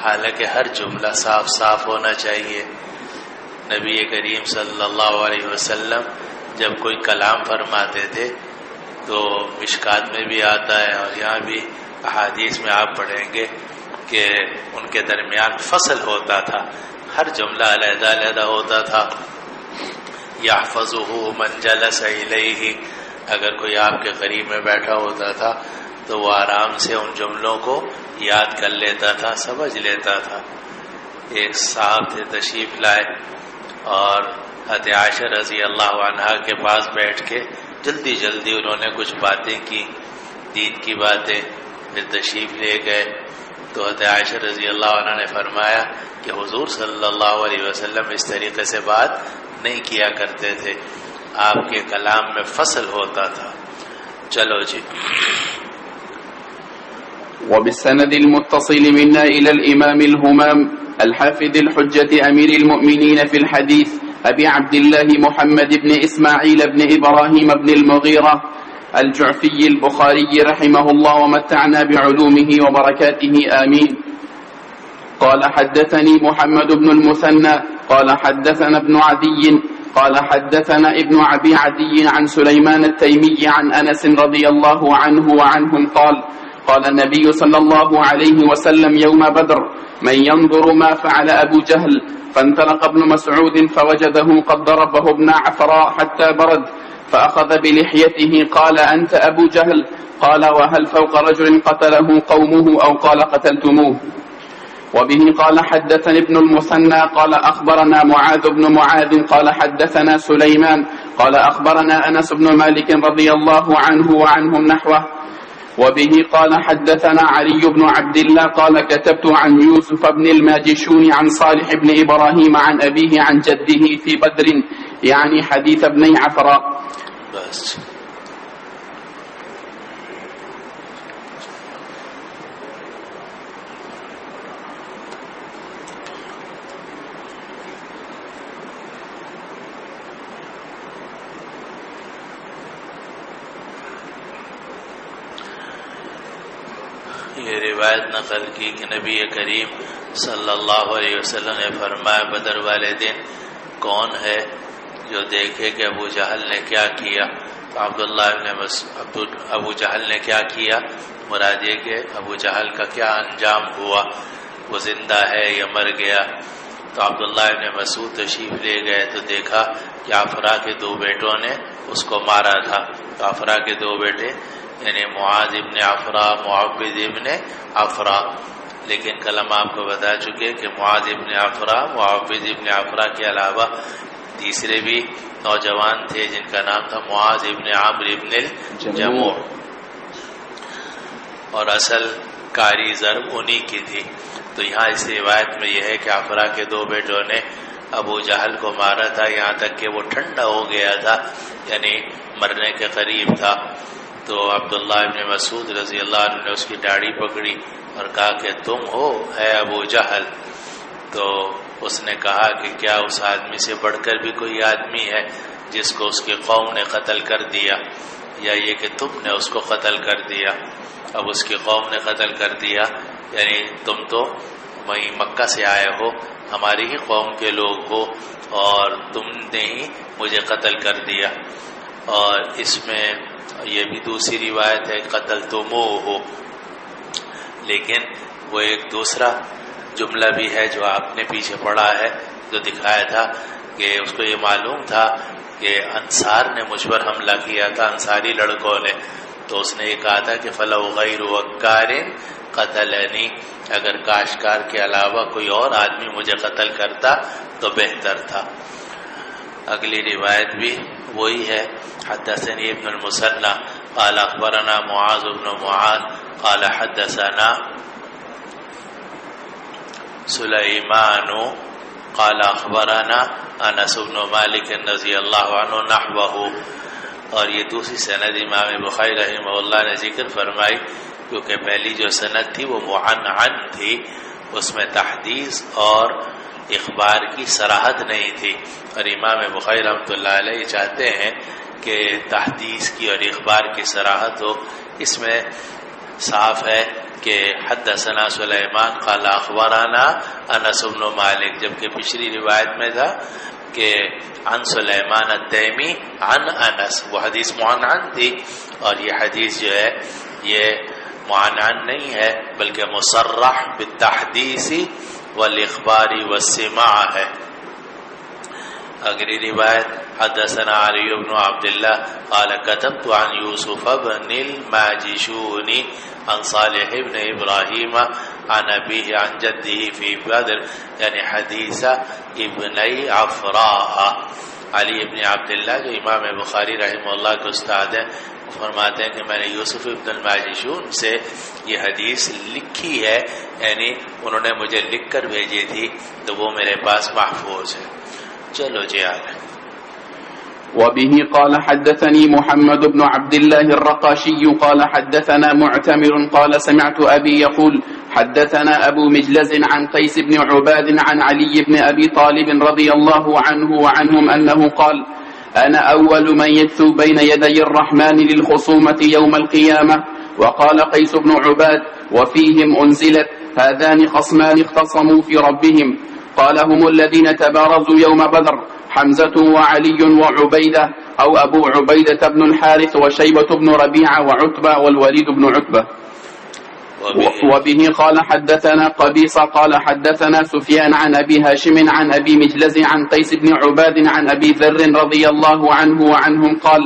حالانکہ ہر جملہ صاف صاف ہونا چاہیے۔ نبی کریم صلی اللہ علیہ وسلم جب کوئی کلام فرماتے تھے تو مشکات میں بھی آتا ہے اور یہاں بھی احادیث میں آپ پڑھیں گے کہ ان کے درمیان فصل ہوتا تھا، ہر جملہ علیحدہ علیحدہ ہوتا تھا۔ یحفظہ من جلس الیہ، اگر کوئی آپ کے قریب میں بیٹھا ہوتا تھا تو وہ آرام سے ان جملوں کو یاد کر لیتا تھا، سمجھ لیتا تھا۔ ایک صاحب تھے تشریف لائے اور حضرت عائشہ رضی اللہ عنہا کے پاس بیٹھ کے جلدی جلدی انہوں نے کچھ باتیں کی، دین کی باتیں، پھر تشریف لے گئے تو حضرت عائشہ رضی اللہ عنہ نے فرمایا کہ حضور صلی اللہ علیہ وسلم اس طریقے سے بات نہیں کیا کرتے تھے، آپ کے کلام میں فصل ہوتا تھا۔ چلو جی۔ وبالسند المتصل منا إلى الإمام الهمام الحافظ الحجة أمير المؤمنين في الحديث أبي عبد الله محمد بن إسماعيل بن إبراهيم بن المغيرة الجعفي البخاري رحمه الله ومتعنا بعلومه وبركاته آمين. قال حدثني محمد بن المثنى قال حدثنا ابن عدي قال حدثنا ابن أبي عدي عن سليمان التيمي عن أنس رضي الله عنه وعنهم قال قال النبي صلى الله عليه وسلم يوم بدر من ينظر ما فعل أبو جهل فانطلق ابن مسعود فوجده قد ضربه ابن عفراء حتى برد فأخذ بلحيته قال أنت أبو جهل قال وهل فوق رجل قتله قومه أو قال قتلتموه. وبه قال حدثنا ابن المثنى قال أخبرنا معاذ بن معاذ قال حدثنا سليمان قال أخبرنا أنس بن مالك رضي الله عنه وعنهم نحوه. وبه قال حدثنا علي بن عبد الله قال كتبت عن يوسف بن الماجشون عن صالح بن إبراهيم عن أبيه عن جده في بدر يعني حديث ابن عفراء. بس یہ روایت نقل کی کہ نبی کریم صلی اللہ علیہ وسلم نے فرمایا بدر والے دن کون ہے جو دیکھے کہ ابو جہل نے کیا کیا؟ تو ابو جہل نے کیا کیا، مراد یہ کہ ابو جہل کا کیا انجام ہوا، وہ زندہ ہے یا مر گیا؟ تو عبداللہ ابن مسعود تشریف لے گئے تو دیکھا کہ عفرا کے دو بیٹوں نے اس کو مارا تھا۔ تو عفرا کے دو بیٹے یعنی معاذ ابن عفرا، معبد ابن عفرا، لیکن کل ہم آپ کو بتا چکے کہ معاذ ابن عفرا، معبد ابن عفرا کے علاوہ تیسرے بھی نوجوان تھے جن کا نام تھا معاذ ابن عمرو ابن الجموع، اور اصل کاری ضرب انہی کی تھی۔ تو یہاں اس روایت میں یہ ہے کہ عفرا کے دو بیٹوں نے ابو جہل کو مارا تھا، یہاں تک کہ وہ ٹھنڈا ہو گیا تھا، یعنی مرنے کے قریب تھا۔ تو عبداللہ ابن مسعود رضی اللہ عنہ نے اس کی داڑھی پکڑی اور کہا کہ تم ہو اے ابو جہل؟ تو اس نے کہا کہ کیا اس آدمی سے بڑھ کر بھی کوئی آدمی ہے جس کو اس کی قوم نے قتل کر دیا، یا یہ کہ تم نے اس کو قتل کر دیا؟ اب اس کی قوم نے قتل کر دیا یعنی تم تو وہیں مکہ سے آئے ہو، ہماری ہی قوم کے لوگ ہو، اور تم نے ہی مجھے قتل کر دیا۔ اور اس میں یہ بھی دوسری روایت ہے قتل تمو ہو، لیکن وہ ایک دوسرا جملہ بھی ہے جو آپ نے پیچھے پڑھا ہے، جو دکھایا تھا کہ اس کو یہ معلوم تھا کہ انصار نے مجھ پر حملہ کیا تھا، انصاری لڑکوں نے، تو اس نے یہ کہا تھا کہ فلو غیر وکار قتلنی، اگر کاشتکار کے علاوہ کوئی اور آدمی مجھے قتل کرتا تو بہتر تھا۔ اگلی روایت بھی وہی ہے، حدثني ابن المثنى قال اخبرنا معاذ بن معاذ قال حدثنا سليمان قال اخبرنا انس بن مالك رضی اللہ عنہ نحوه۔ اور یہ دوسری سند امام بخاری رحمہ اللہ نے ذکر فرمائی کیونکہ پہلی جو سند تھی وہ معنعن تھی، اس میں تحدیث اور اخبار کی صراحت نہیں تھی، اور امام بخاری رحمۃ اللہ علیہ چاہتے ہیں کہ تحدیث کی اور اخبار کی صراحت ہو۔ اس میں صاف ہے کہ حدثنا سلیمان قال اخبرنا انس بن مالک، جبکہ پچھلی روایت میں تھا کہ عن سلیمان التیمی عن انس، وہ حدیث معنعن تھی، اور یہ حدیث جو ہے یہ معنعن نہیں ہے بلکہ مصرح بالتحدیث والاخبار والسماع ہے۔ اگلی روایت حدثنا علی بن عبداللہ قال كتبت عن یوسف بن الماجشون عن صالح بن ابراہیم عن ابیہ عن جدہ فی بدر، یعنی حدیث ابنی عفراء۔ علی ابن عبداللہ جو امام بخاری رحمہ اللہ کے استاد ہیں، فرماتے ہیں کہ میں نے یوسف ابن الماجشون سے یہ حدیث لکھی ہے، یعنی انہوں نے مجھے لکھ کر بھیجی تھی تو وہ میرے پاس محفوظ ہے۔ چلو جی آگے۔ وبه قال حدثني محمد بن عبد الله الرقاشي قال حدثنا معتمر قال سمعت أبي يقول حدثنا أبو مجلز عن قيس بن عباد عن علي بن أبي طالب رضي الله عنه وعنهم أنه قال أنا أول من يجثو بين يدي الرحمن للخصومة يوم القيامة. وقال قيس بن عباد وفيهم أنزلت هذان خصمان اختصموا في ربهم، قال هم الذين تبارزوا يوم بدر حمزة وعلي وعبيدة أو أبو عبيدة بن الحارث وشيبة بن ربيعة وعتبة والوليد بن عتبة. وبه قال حدثنا قبيصة قال حدثنا سفيان عن أبي هاشم عن أبي مجلز عن قيس بن عباد عن أبي ذر رضي الله عنه وعنهم قال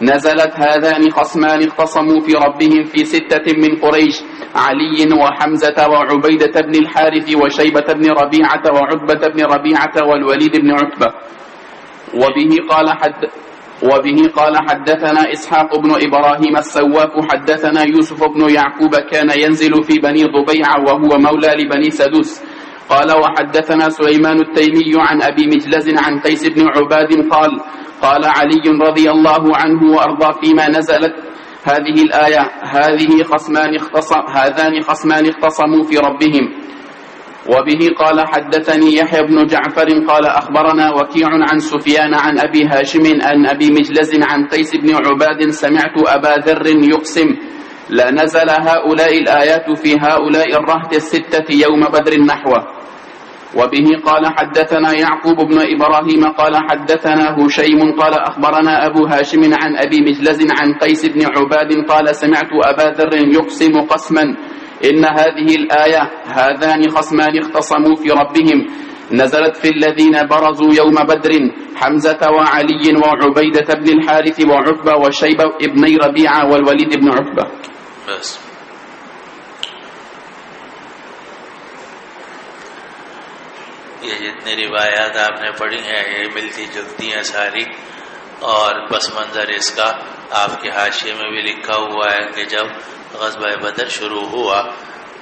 نزلت هذان خصمان اختصموا في ربهم في 6 من قريش علي وحمزة وعبيدة بن الحارث وشيبة بن ربيعة وعتبة بن ربيعة والوليد بن عتبة. وبه قال حدثنا إسحاق بن إبراهيم السواف حدثنا يوسف بن يعقوب كان ينزل في بني ضبيعة وهو مولى لبني سدوس قال وحدثنا سليمان التيمي عن أبي مجلز عن قيس بن عباد قال علي رضي الله عنه وأرضى فيما نزلت هذه الآية هذان خصمان اختصموا في ربهم. وبه قال حدثني يحيى بن جعفر قال أخبرنا وكيع عن سفيان عن أبي هاشم عن أبي مجلز عن قيس بن عباد سمعت أبا ذر يقسم لنزل هؤلاء الآيات في هؤلاء الرهط 6 يوم بدر نحوه. وبه قال حدثنا يعقوب بن إبراهيم قال حدثنا هشيم قال أخبرنا أبو هاشم عن أبي مجلز عن قيس بن عباد قال سمعت أبا ذر يقسم قسما إن هذه الآية هذان خصمان اختصموا في ربهم نزلت في الذين برزوا يوم بدر حمزة وعلي وعبيدة بن الحارث وعتبة وشيبة ابن ربيعة والوليد بن عتبة. بس یہ جتنی روایات آپ نے پڑھی ہیں یہ ملتی جلتی ہیں ساری، اور پس منظر اس کا آپ کے حاشیے میں بھی لکھا ہوا ہے کہ جب غزوہ بدر شروع ہوا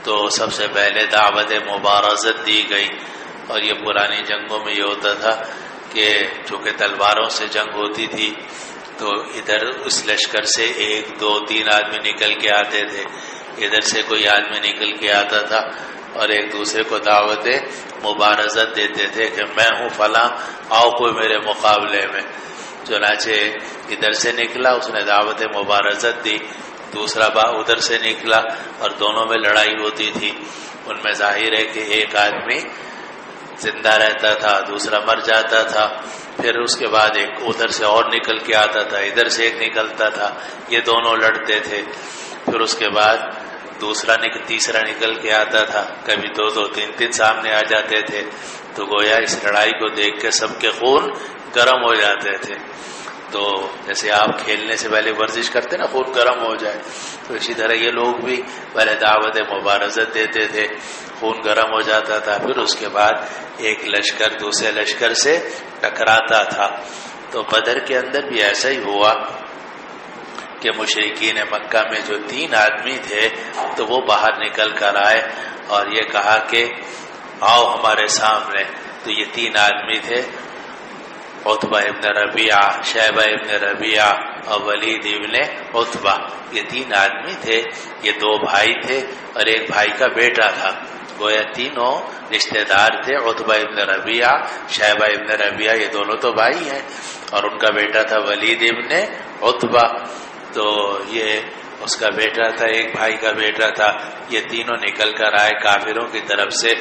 تو سب سے پہلے دعوت مبارزت دی گئی، اور یہ پرانی جنگوں میں یہ ہوتا تھا کہ چونکہ تلواروں سے جنگ ہوتی تھی تو ادھر اس لشکر سے 1 2 3 آدمی نکل کے آتے تھے، ادھر سے کوئی آدمی نکل کے آتا تھا اور ایک دوسرے کو دعوت مبارزت دیتے تھے کہ میں ہوں فلاں، آؤ کوئی میرے مقابلے میں۔ چنانچہ ادھر سے نکلا، اس نے دعوت مبارزت دی، دوسرا ادھر سے نکلا اور دونوں میں لڑائی ہوتی تھی۔ ان میں ظاہر ہے کہ ایک آدمی زندہ رہتا تھا، دوسرا مر جاتا تھا، پھر اس کے بعد ایک ادھر سے اور نکل کے آتا تھا، ادھر سے ایک نکلتا تھا، یہ دونوں لڑتے تھے، پھر اس کے بعد تیسرا نکل کے آتا تھا، کبھی 2 2 3 3 سامنے آ جاتے تھے، تو گویا اس لڑائی کو دیکھ کے سب کے خون گرم ہو جاتے تھے۔ تو جیسے آپ کھیلنے سے پہلے ورزش کرتے نا خون گرم ہو جائے، تو اسی طرح یہ لوگ بھی پہلے دعوت مبارزت دیتے تھے، خون گرم ہو جاتا تھا، پھر اس کے بعد ایک لشکر دوسرے لشکر سے ٹکراتا تھا۔ تو بدر کے اندر بھی ایسا ہی ہوا کہ مشرکین مکہ میں جو 3 آدمی تھے تو وہ باہر نکل کر آئے اور یہ کہا کہ آؤ ہمارے سامنے۔ تو یہ 3 آدمی تھے، عتبہ ابن ربیعہ، شیبہ ابن ربیعہ اور ولید ابن عتبہ، یہ 3 آدمی تھے، یہ 2 بھائی تھے اور ایک بھائی کا بیٹا تھا، گویا تینوں رشتہ دار تھے۔ عتبہ ابن ربیعہ، شیبہ ابن ربیعہ، یہ دونوں تو بھائی ہیں، اور ان کا بیٹا تھا ولید ابن عتبہ۔ تو یہ اس کا بیٹا تھا، ایک بھائی کا بیٹا تھا، یہ تینوں نکل کر آئے کافروں کی طرف سے،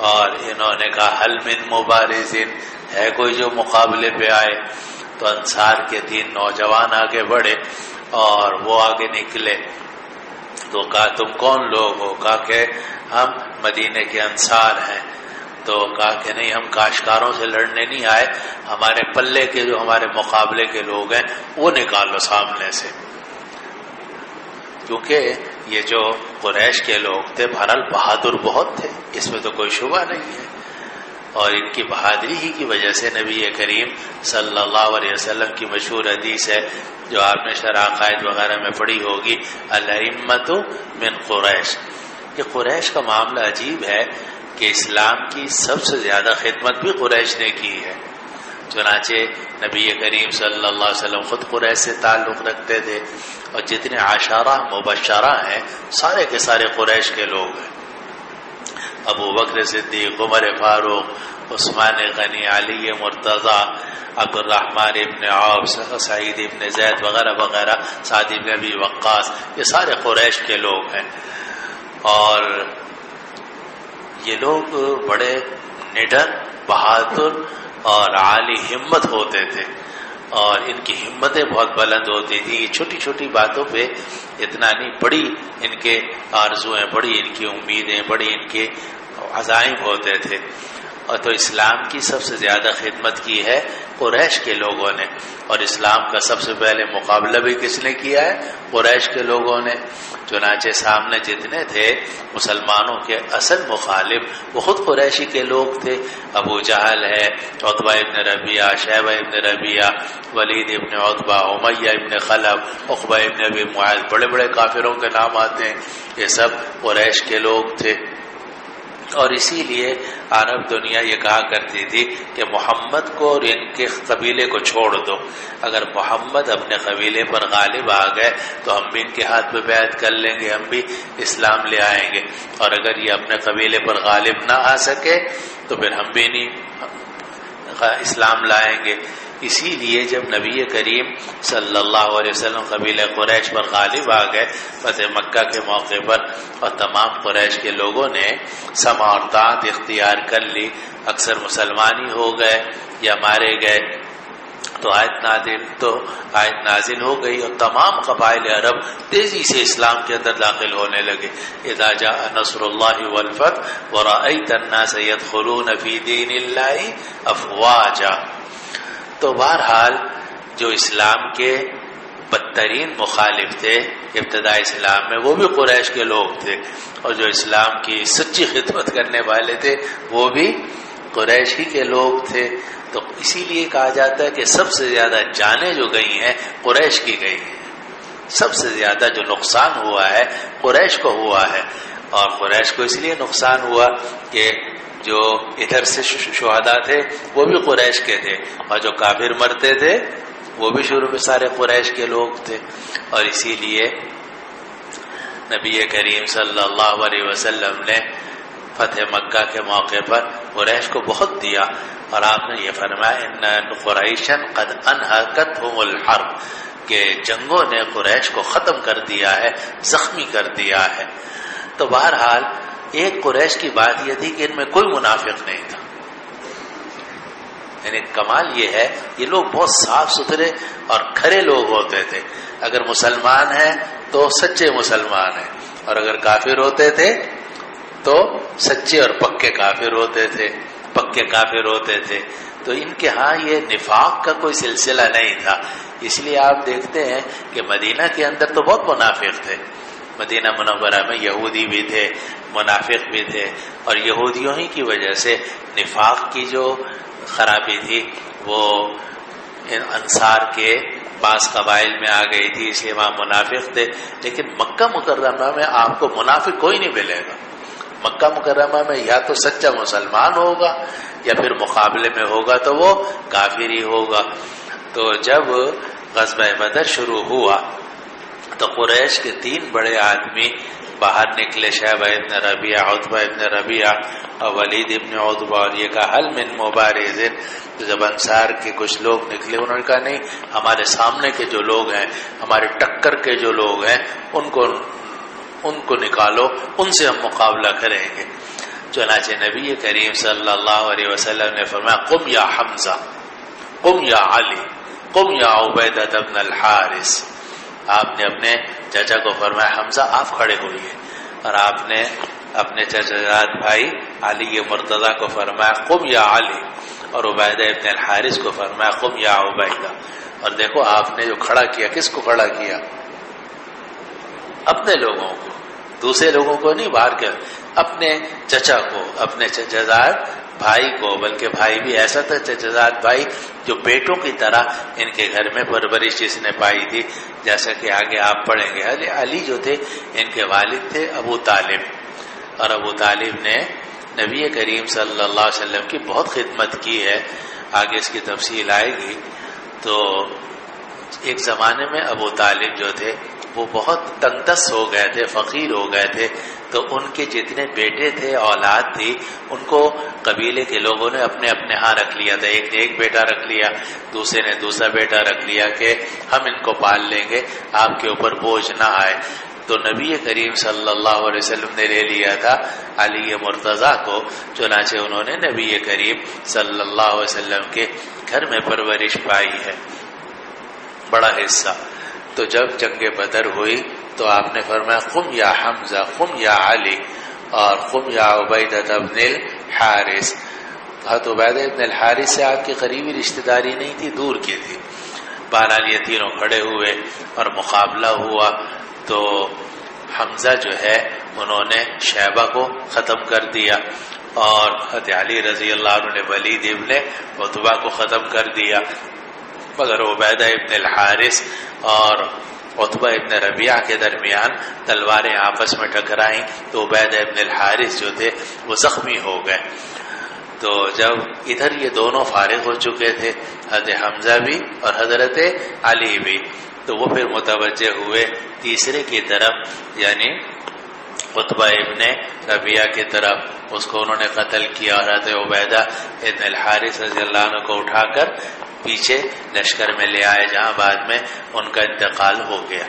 اور انہوں نے کہا حل من مبارزین، ہے کوئی جو مقابلے پہ آئے؟ تو انصار کے 3 نوجوان آگے بڑھے اور وہ آگے نکلے، تو کہا تم کون لوگ ہو؟ کہا کہ ہم مدینے کے انصار ہیں۔ تو کہا کہ نہیں، ہم کاشتکاروں سے لڑنے نہیں آئے، ہمارے پلے کے جو ہمارے مقابلے کے لوگ ہیں وہ نکال لو سامنے سے، کیونکہ یہ جو قریش کے لوگ تھے بہرحال بہادر بہت تھے، اس میں تو کوئی شبہ نہیں ہے، اور ان کی بہادری ہی کی وجہ سے نبی کریم صلی اللہ علیہ وسلم کی مشہور حدیث ہے جو آپ نے شرح عقائد وغیرہ میں پڑھی ہوگی، الائمۃ من قریش۔ یہ قریش کا معاملہ عجیب ہے کہ اسلام کی سب سے زیادہ خدمت بھی قریش نے کی ہے، چنانچہ نبی کریم صلی اللہ علیہ وسلم خود قریش سے تعلق رکھتے تھے، اور جتنے عشرہ مبشرہ ہیں سارے کے سارے قریش کے لوگ ہیں، ابو بکر صدیق، عمر فاروق، عثمان غنی، علی مرتضی، عبد الرحمن ابن عوف، سعید ابن زید وغیرہ وغیرہ، سعد ابن ابی وقاص، یہ سارے قریش کے لوگ ہیں، اور یہ لوگ بڑے نڈر، بہادر اور عالی ہمت ہوتے تھے، اور ان کی ہمتیں بہت بلند ہوتی تھی، چھوٹی چھوٹی باتوں پہ اتنا نہیں، بڑی ان کے آرزویں، بڑی ان کی امیدیں، بڑی ان کے عزائم ہوتے تھے، اور تو اسلام کی سب سے زیادہ خدمت کی ہے قریش کے لوگوں نے، اور اسلام کا سب سے پہلے مقابلہ بھی کس نے کیا ہے؟ قریش کے لوگوں نے، چنانچہ سامنے جتنے تھے مسلمانوں کے اصل مخالف وہ خود قریشی کے لوگ تھے، ابو جہل ہے، عتبہ ابن ربیعہ، شیبہ ابن ربیعہ، ولید ابن عتبہ، امیہ ابن خلف، عقبہ ابن ابی معیط، بڑے بڑے کافروں کے نام آتے ہیں، یہ سب قریش کے لوگ تھے، اور اسی لیے عرب دنیا یہ کہا کرتی تھی کہ محمد کو اور ان کے قبیلے کو چھوڑ دو، اگر محمد اپنے قبیلے پر غالب آ گئے تو ہم بھی ان کے ہاتھ پہ بیعت کر لیں گے، ہم بھی اسلام لے آئیں گے، اور اگر یہ اپنے قبیلے پر غالب نہ آ سکے تو پھر ہم بھی نہیں اسلام لائیں گے۔ اسی لیے جب نبی کریم صلی اللہ علیہ وسلم قبیلہ قریش پر غالب آ گئے فتح مکہ کے موقع پر، اور تمام قریش کے لوگوں نے سمع اور طاعت اختیار کر لی، اکثر مسلمان ہی ہو گئے یا مارے گئے، تو آیت نازل ہو گئی، اور تمام قبائل عرب تیزی سے اسلام کے اندر داخل ہونے لگے۔ اذا جاء نصر اللہ والفتح ورأیت الناس يدخلون فی دین اللہ افواجا۔ تو بہرحال جو اسلام کے بدترین مخالف تھے ابتداء اسلام میں وہ بھی قریش کے لوگ تھے، اور جو اسلام کی سچی خدمت کرنے والے تھے وہ بھی قریش ہی کے لوگ تھے۔ تو اسی لیے کہا جاتا ہے کہ سب سے زیادہ جانیں جو گئی ہیں قریش کی گئی ہیں، سب سے زیادہ جو نقصان ہوا ہے قریش کو ہوا ہے، اور قریش کو اس لیے نقصان ہوا کہ جو ادھر سے شہداء تھے وہ بھی قریش کے تھے، اور جو کافر مرتے تھے وہ بھی شروع میں سارے قریش کے لوگ تھے، اور اسی لیے نبی کریم صلی اللہ علیہ وسلم نے فتح مکہ کے موقع پر قریش کو بہت دیا، اور آپ نے یہ فرمایا ان قریشا قد انہکتہم الحرب، کہ جنگوں نے قریش کو ختم کر دیا ہے، زخمی کر دیا ہے۔ تو بہرحال ایک قریش کی بات یہ تھی کہ ان میں کوئی منافق نہیں تھا، یعنی کمال یہ ہے یہ لوگ بہت صاف ستھرے اور کھرے لوگ ہوتے تھے، اگر مسلمان ہیں تو سچے مسلمان ہیں، اور اگر کافر ہوتے تھے تو سچے اور پکے کافر ہوتے تھے، پکے کافر ہوتے تھے۔ تو ان کے ہاں یہ نفاق کا کوئی سلسلہ نہیں تھا، اس لیے آپ دیکھتے ہیں کہ مدینہ کے اندر تو بہت منافق تھے، مدینہ منورہ میں یہودی بھی تھے، منافق بھی تھے، اور یہودیوں ہی کی وجہ سے نفاق کی جو خرابی تھی وہ انصار کے بعض قبائل میں آ گئی تھی، اس لیے وہاں منافق تھے۔ لیکن مکہ مکرمہ میں آپ کو منافق کوئی نہیں ملے گا، مکہ مکرمہ میں یا تو سچا مسلمان ہوگا یا پھر مقابلے میں ہوگا تو وہ کافر ہی ہوگا۔ تو جب غزوہ بدر شروع ہوا تو قریش کے 3 بڑے آدمی باہر نکلے شیبہ ابن ربیعہ، عتبہ ابن ربیعہ اور ولید ابن عتبہ، اور یہ کہا حل من مبارز، تو جب انصار کے کچھ لوگ نکلے انہوں نے کہا نہیں، ہمارے سامنے کے جو لوگ ہیں، ہمارے ٹکر کے جو لوگ ہیں، ان کو نکالو، ان سے ہم مقابلہ کریں گے۔ چنانچہ نبی کریم صلی اللہ علیہ وسلم نے فرمایا قم یا حمزہ، قم یا علی، قم یا عبیدہ بن الحارث۔ آپ نے اپنے چچا کو فرمایا حمزہ آپ کھڑے ہوئیے، اور آپ نے اپنے چچا زاد بھائی علی مرتضیٰ کو فرمایا قم یا علی، اور عبیدہ ابن الحارث کو فرمایا قم یا عبیدہ۔ اور دیکھو آپ نے جو کھڑا کیا، کس کو کھڑا کیا؟ اپنے لوگوں کو، دوسرے لوگوں کو نہیں، باہر کے، اپنے چچا کو، اپنے چچا زاد بھائی کو، بلکہ بھائی بھی ایسا تھا چچا زاد بھائی جو بیٹوں کی طرح ان کے گھر میں پرورش جس نے پائی تھی، جیسا کہ آگے آپ پڑھیں گے۔ علی جو تھے ان کے والد تھے ابو طالب، اور ابو طالب نے نبی کریم صلی اللہ علیہ وسلم کی بہت خدمت کی ہے، آگے اس کی تفصیل آئے گی۔ تو ایک زمانے میں ابو طالب جو تھے وہ بہت تنگ دست ہو گئے تھے، فقیر ہو گئے تھے، تو ان کے جتنے بیٹے تھے، اولاد تھی، ان کو قبیلے کے لوگوں نے اپنے اپنے ہاں رکھ لیا تھا۔ ایک نے ایک بیٹا رکھ لیا، دوسرے نے دوسرا بیٹا رکھ لیا کہ ہم ان کو پال لیں گے، آپ کے اوپر بوجھ نہ آئے۔ تو نبی کریم صلی اللہ علیہ وسلم نے لے لیا تھا علی مرتضیٰ کو، چنانچہ انہوں نے نبی کریم صلی اللہ علیہ وسلم کے گھر میں پرورش پائی ہے بڑا حصہ۔ تو جب جنگ بدر ہوئی تو آپ نے فرمایا قم یا حمزہ، قم یا علی، اور قم یا عبیدہ بن الحارث۔ حضرت عبیدہ بن الحارث سے آپ کی قریبی رشتہ داری نہیں تھی، دور کی تھی۔ بہرحال یہ تینوں کھڑے ہوئے اور مقابلہ ہوا، تو حمزہ جو ہے انہوں نے شیبہ کو ختم کر دیا، اور حضرت علی رضی اللہ عنہ نے ولید ابن عتبہ کو ختم کر دیا، مگر عبیدہ ابن الحارث اور عتبہ ابن ربیعہ کے درمیان تلواریں آپس میں ٹکرائیں، تو عبیدہ ابن الحارث جو تھے وہ زخمی ہو گئے۔ تو جب ادھر یہ دونوں فارغ ہو چکے تھے، حضرت حمزہ بھی اور حضرت علی بھی، تو وہ پھر متوجہ ہوئے تیسرے کی طرف، یعنی عتبہ ابن ربیعہ کی طرف، اس کو انہوں نے قتل کیا، اور حضرت عبیدہ ابن الحارث رضی اللہ عنہ کو اٹھا کر پیچھے لشکر میں لے آئے، جہاں بعد میں ان کا انتقال ہو گیا۔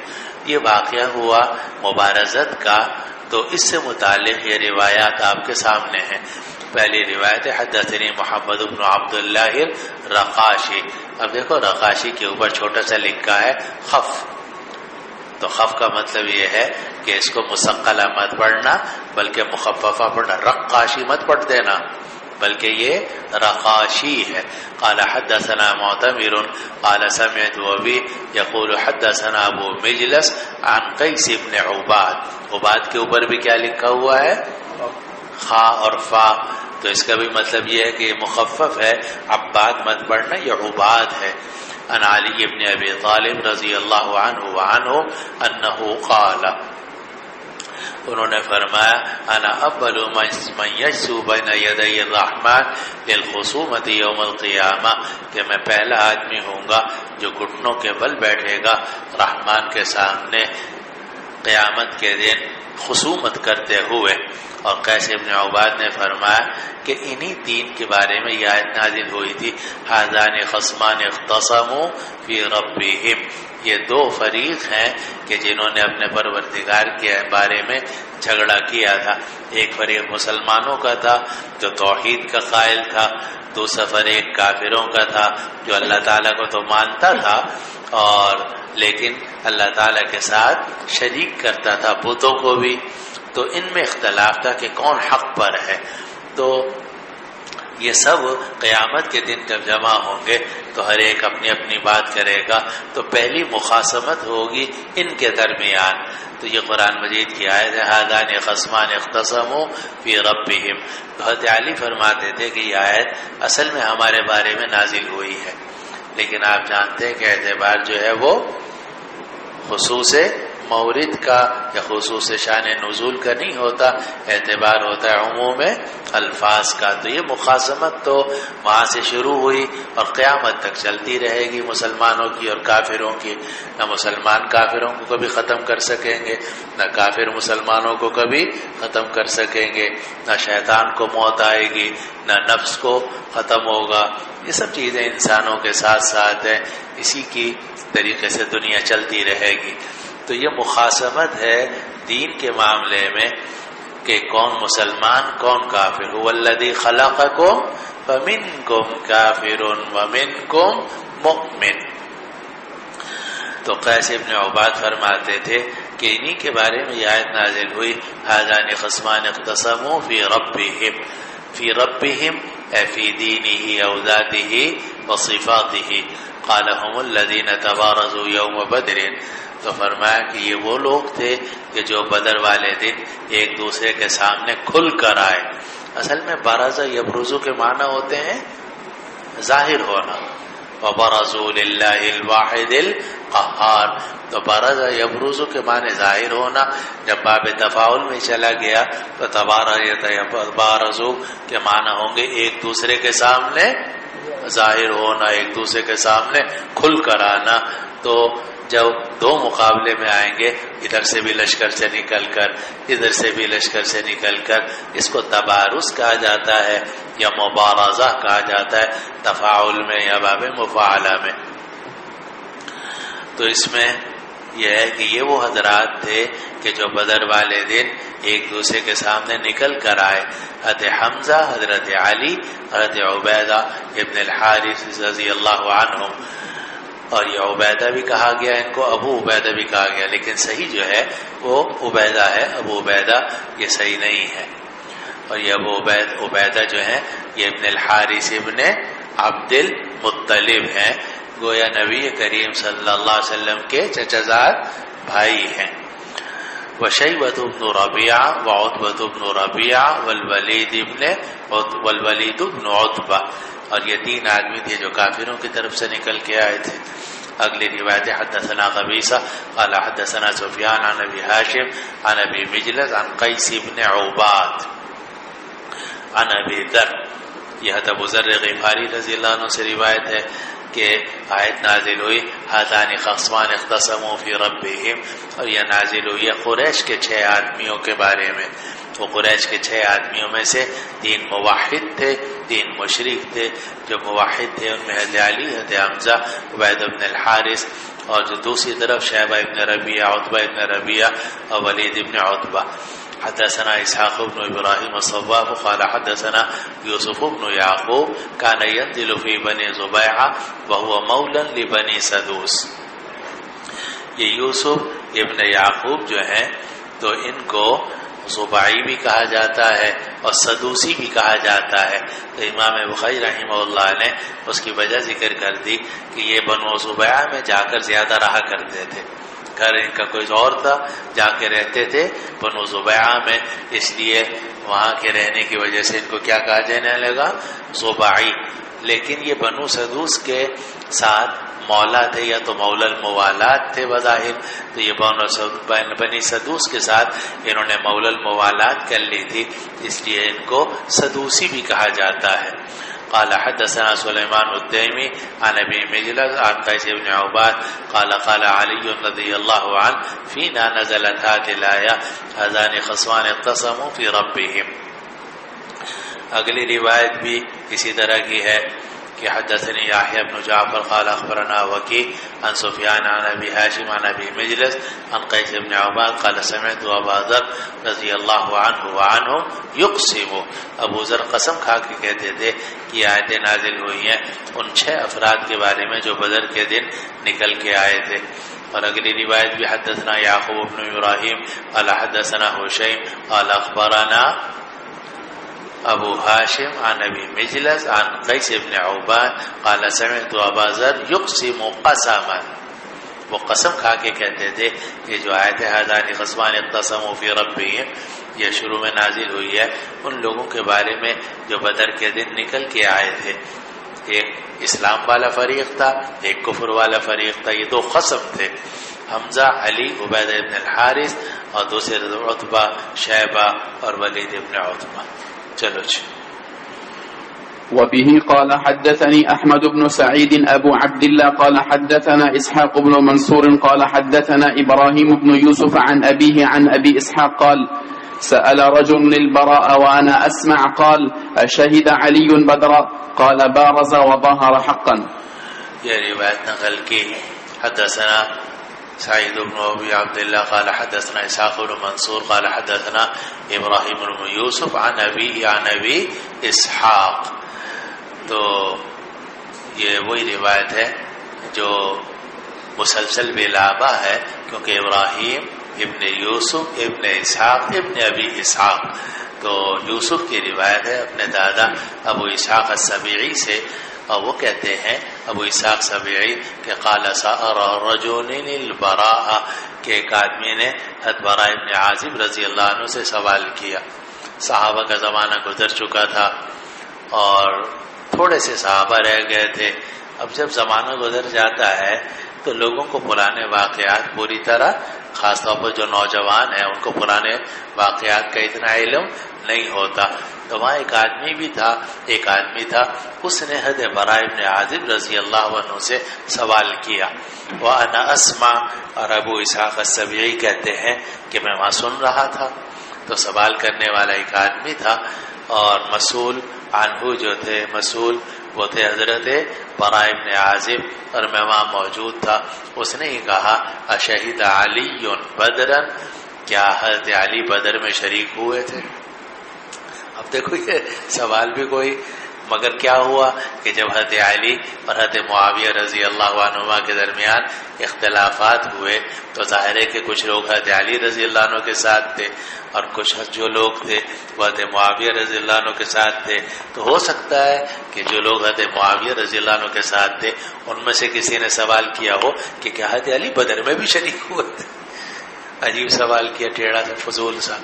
یہ واقعہ ہوا مبارزت کا، تو اس سے متعلق یہ روایات آپ کے سامنے ہیں۔ پہلی روایت حدثنی محمد بن عبداللہ الرقاشی۔ اب دیکھو رقاشی کے اوپر چھوٹا سا لکھا ہے خف، تو خف کا مطلب یہ ہے کہ اس کو مثقلہ مت پڑھنا بلکہ مخففہ پڑھنا، رقاشی مت پڑھ دینا بلکہ یہ رقاشی ہے۔ قال حدثنا معتمر قال سمعت ابی یقول حدثنا ابو مجلس عن قیس بن عباد۔ عباد کے اوپر بھی کیا لکھا ہوا ہے؟ خا اور فا، تو اس کا بھی مطلب یہ ہے کہ یہ مخفف ہے، عباد مت پڑھنا، یہ عباد ہے۔ عن علی بن ابی طالب رضی اللہ عنہ وعنہ انہ قال، انہوں نے فرمایا انا اول من یجسو بین یدی الرحمن للخصومۃ یوم القیامہ، کہ میں پہلا آدمی ہوں گا جو گھٹنوں کے بل بیٹھے گا رحمان کے سامنے قیامت کے دن خصومت کرتے ہوئے۔ اور قیس بن عباد نے فرمایا کہ انہی تین کے بارے میں یہ آیت نازل ہوئی تھی، ھذان خصمان اختصموا فی ربہم، یہ دو فریق ہیں کہ جنہوں نے اپنے پروردگار کے بارے میں جھگڑا کیا تھا۔ ایک فریق مسلمانوں کا تھا جو توحید کا قائل تھا، دوسرا فریق کافروں کا تھا جو اللہ تعالیٰ کو تو مانتا تھا اور لیکن اللہ تعالیٰ کے ساتھ شریک کرتا تھا بتوں کو بھی۔ تو ان میں اختلاف تھا کہ کون حق پر ہے۔ تو یہ سب قیامت کے دن جب جمع ہوں گے تو ہر ایک اپنی اپنی بات کرے گا، تو پہلی مخاصمت ہوگی ان کے درمیان۔ تو یہ قرآن مجید کی آیت ہے ھذان خصمان اختصموا فی ربہم۔ تو حضرت علی فرماتے تھے کہ یہ آیت اصل میں ہمارے بارے میں نازل ہوئی ہے، لیکن آپ جانتے ہیں کہ اعتبار جو ہے وہ خصوص مورد کا یا خصوص شان نزول کا نہیں ہوتا، اعتبار ہوتا ہے عموم الفاظ کا۔ تو یہ مخاصمت تو وہاں سے شروع ہوئی اور قیامت تک چلتی رہے گی مسلمانوں کی اور کافروں کی۔ نہ مسلمان کافروں کو کبھی ختم کر سکیں گے، نہ کافر مسلمانوں کو کبھی ختم کر سکیں گے، نہ شیطان کو موت آئے گی، نہ نفس کو ختم ہوگا۔ یہ سب چیزیں انسانوں کے ساتھ ساتھ ہیں، اسی کی طریقے سے دنیا چلتی رہے گی۔ تو یہ مخاصمت ہے دین کے معاملے میں کہ کون مسلمان کون کافر۔ هو الذی خلقکم فمنکم کافر ومنکم مؤمن۔ تو قیس ابن عباد فرماتے تھے کہ انہی کے بارے میں یہ آیت نازل ہوئی، هذان خصمان اختصموا فی ربهم اے فی دینہ او ذاتہ وصفاتہ قال هم الذین تبارزوا یوم بدر۔ تو فرمایا کہ یہ وہ لوگ تھے کہ جو بدر والے دن ایک دوسرے کے سامنے کھل کر آئے۔ اصل میں برز یبرز کے معنی ہوتے ہیں ظاہر ہونا، وبرزوا للہ الواحد القہار۔ تو برز یبرز کے معنی ظاہر ہونا، جب باب تفاعل میں چلا گیا تو تبارزوا کے معنی ہوں گے ایک دوسرے کے سامنے ظاہر ہونا، ایک دوسرے کے سامنے کھل کر آنا۔ تو جب دو مقابلے میں آئیں گے، ادھر سے بھی لشکر سے نکل کر ادھر سے بھی لشکر سے نکل کر، اس کو تبارز کہا جاتا ہے یا مبارزہ کہا جاتا ہے تفاعل میں یا باب مفاعلہ میں۔ تو اس میں یہ ہے کہ یہ وہ حضرات تھے کہ جو بدر والے دن ایک دوسرے کے سامنے نکل کر آئے، حضرت حمزہ، حضرت علی، حضرت عبیدہ ابن الحارث رضی اللہ عنہم۔ اور یہ عبیدہ بھی کہا گیا، ان کو ابو عبیدہ بھی کہا گیا، لیکن صحیح جو ہے وہ عبیدہ ہے، ابو عبیدہ یہ صحیح نہیں ہے۔ اور یہ ابو عبیدہ جو ہے یہ ابن الحارث ابن عبد المطلب ہیں، گویا نبی کریم صلی اللہ علیہ وسلم کے چچا زاد بھائی ہیں۔ وشیبۃ بن ربیعہ وعتبۃ بن ربیعہ والولید بن عتبہ۔ اور یہ تین آدمی تھے جو کافروں کی طرف سے نکل کے آئے تھے۔ اگلی روایت حدثنا قبیصہ قال حدثنا سفیان عن ابی ہاشم عن ابی مجلس عن قیس بن عباد عن ابی ذر۔ یہ ابو ذر غفاری رضی اللہ عنہ سے روایت ہے کہ آیت نازل ہوئی هذان خصمان اختصموا فی ربهم، اور یہ نازل ہوئی ہے قریش کے 6 آدمیوں کے بارے میں۔ وہ قریش کے 6 آدمیوں میں سے 3 موحد تھے، 3 مشرک تھے۔ جو موحد تھے ان میں حضرت علی، حضرت حمزہ، عبید بن الحارث، اور جو دوسری طرف شیبہ ابن ربیعہ، عتبہ ابن ربیعہ اور ولید ابن عتبہ۔ حدثنا اسحاق بن ابراہیم الصواف قال حدثنا یوسف بن یعقوب كان ينزل في بني زبیعہ وهو مولا لبني سدوس۔ یہ یوسف ابن یعقوب جو ہیں تو ان کو زبعی بھی کہا جاتا ہے اور سدوسی بھی کہا جاتا ہے۔ تو امام بخاری رحمہ اللہ نے اس کی وجہ ذکر کر دی کہ یہ بنو زبیعہ میں جا کر زیادہ رہا کرتے تھے، گھر ان کا کوئی اور تھا، جا کے رہتے تھے بنو زبیعہ میں، اس لیے وہاں کے رہنے کی وجہ سے ان کو کیا کہا جانے لگا؟ زبعی۔ لیکن یہ بنو سدوس کے ساتھ مولا تھے یا تو مولا الموالات تھے بظاہر، تو یہ بنی سدوس کے ساتھ انہوں نے مولا الموالات کر لی تھی، اس لیے ان کو سدوسی بھی کہا جاتا ہے۔ قال حدثنا سلیمان الدیمی عن ابی مجلس عن قیس بن عباد قال قال علی رضی اللہ عنہ فینا نزلت هذه الآیہ هذان خصمان اختصموا فی ربهم۔ اگلی روایت بھی اسی طرح کی ہے کہ حدثني يحيى بن جعفر قال اخبرنا وكيع عن سفيان عن ابي هاشم عن ابي مجلس عن قيس بن عباد قال سمعت ابا ذر رضي الله عنه وعنهم يقسم۔ ابو ذر قسم کھا کے کہتے تھے کہ آیتیں نازل ہوئی ہیں ان 6 افراد کے بارے میں جو بدر کے دن نکل کے آئے تھے۔ اور اگلی روایت بھی حدثنا یعقوب بن ابراہیم قال حدثنا حشیم قال اخبرنا ابو ہاشم عن ابی مجلس عن قیس بن عباد قال سمعت ابا ذر یقسم قسما۔ وہ قسم کھا کے کہتے تھے کہ جو آیت هذان خصمان اختصموا فی ربهم یہ شروع میں نازل ہوئی ہے ان لوگوں کے بارے میں جو بدر کے دن نکل کے آئے تھے۔ ایک اسلام والا فریق تھا، ایک کفر والا فریق تھا، یہ 2 قسم تھے۔ حمزہ علی عبیدہ ابن الحارث اور دوسرے عتبہ شیبہ اور ولید ابن عتبہ. چلو جی. وبه قال حدثني أحمد بن سعيد أبو عبد الله قال حدثنا إسحاق بن منصور قال حدثنا إبراهيم بن يوسف عن أبيه عن أبي إسحاق قال سأل رجل البراء وأنا أسمع قال أشهد علي بدرا قال بارز وظهر حقا. یہ روایت نقل کی. حدثنا سعید بن ابی عبداللہ قال حدثنا اسحاق بن منصور قال حدثنا ابراہیم بن یوسف عن ابی اسحاق. تو یہ وہی روایت ہے جو مسلسل بلابہ ہے، کیونکہ ابراہیم ابن یوسف ابن اسحاق ابن ابی اسحاق، تو یوسف کی روایت ہے اپنے دادا ابو اسحاق السبیعی سے، اور وہ کہتے ہیں ابو اسحاق سبیعی کہ قال سأل رجل البراء، کہ ایک آدمی نے حضرت براء ابن عازب رضی اللہ عنہ سے سوال کیا. صحابہ کا زمانہ گزر چکا تھا اور تھوڑے سے صحابہ رہ گئے تھے. اب جب زمانہ گزر جاتا ہے تو لوگوں کو پرانے واقعات پوری طرح، خاص طور پر جو نوجوان ہیں ان کو پرانے واقعات کا اتنا علم نہیں ہوتا. تو وہاں ایک آدمی تھا اس نے حضرت براء ابن عازب رضی اللہ عنہ سے سوال کیا. وَأَنَا أَسْمَعُ، اور ابو اسحاق السبیعی کہتے ہیں کہ میں وہاں سن رہا تھا. تو سوال کرنے والا ایک آدمی تھا اور مسئول عنہ جو تھے، مسئول وہ تھے حضرت براء ابن عازب، اور میں وہاں موجود تھا. اس نے ہی کہا اشہد علی بدرا، کیا حضرت علی بدر میں شریک ہوئے تھے؟ اب دیکھو یہ سوال بھی کوئی، مگر کیا ہوا کہ جب حضرت علی اور حضرت معاویہ رضی اللہ عنہما کے درمیان اختلافات ہوئے تو ظاہر ہے کہ کچھ لوگ حضرت علی رضی اللہ عنہ کے ساتھ تھے اور کچھ جو لوگ تھے وہ حضرت معاویہ رضی اللہ عنہ کے ساتھ تھے. تو ہو سکتا ہے کہ جو لوگ حضرت معاویہ رضی اللہ عنہ کے ساتھ تھے ان میں سے کسی نے سوال کیا ہو کہ کیا حضرت علی بدر میں بھی شریک ہوئے تھے. عجیب سوال کیا، ٹیڑھا سا، فضول سا.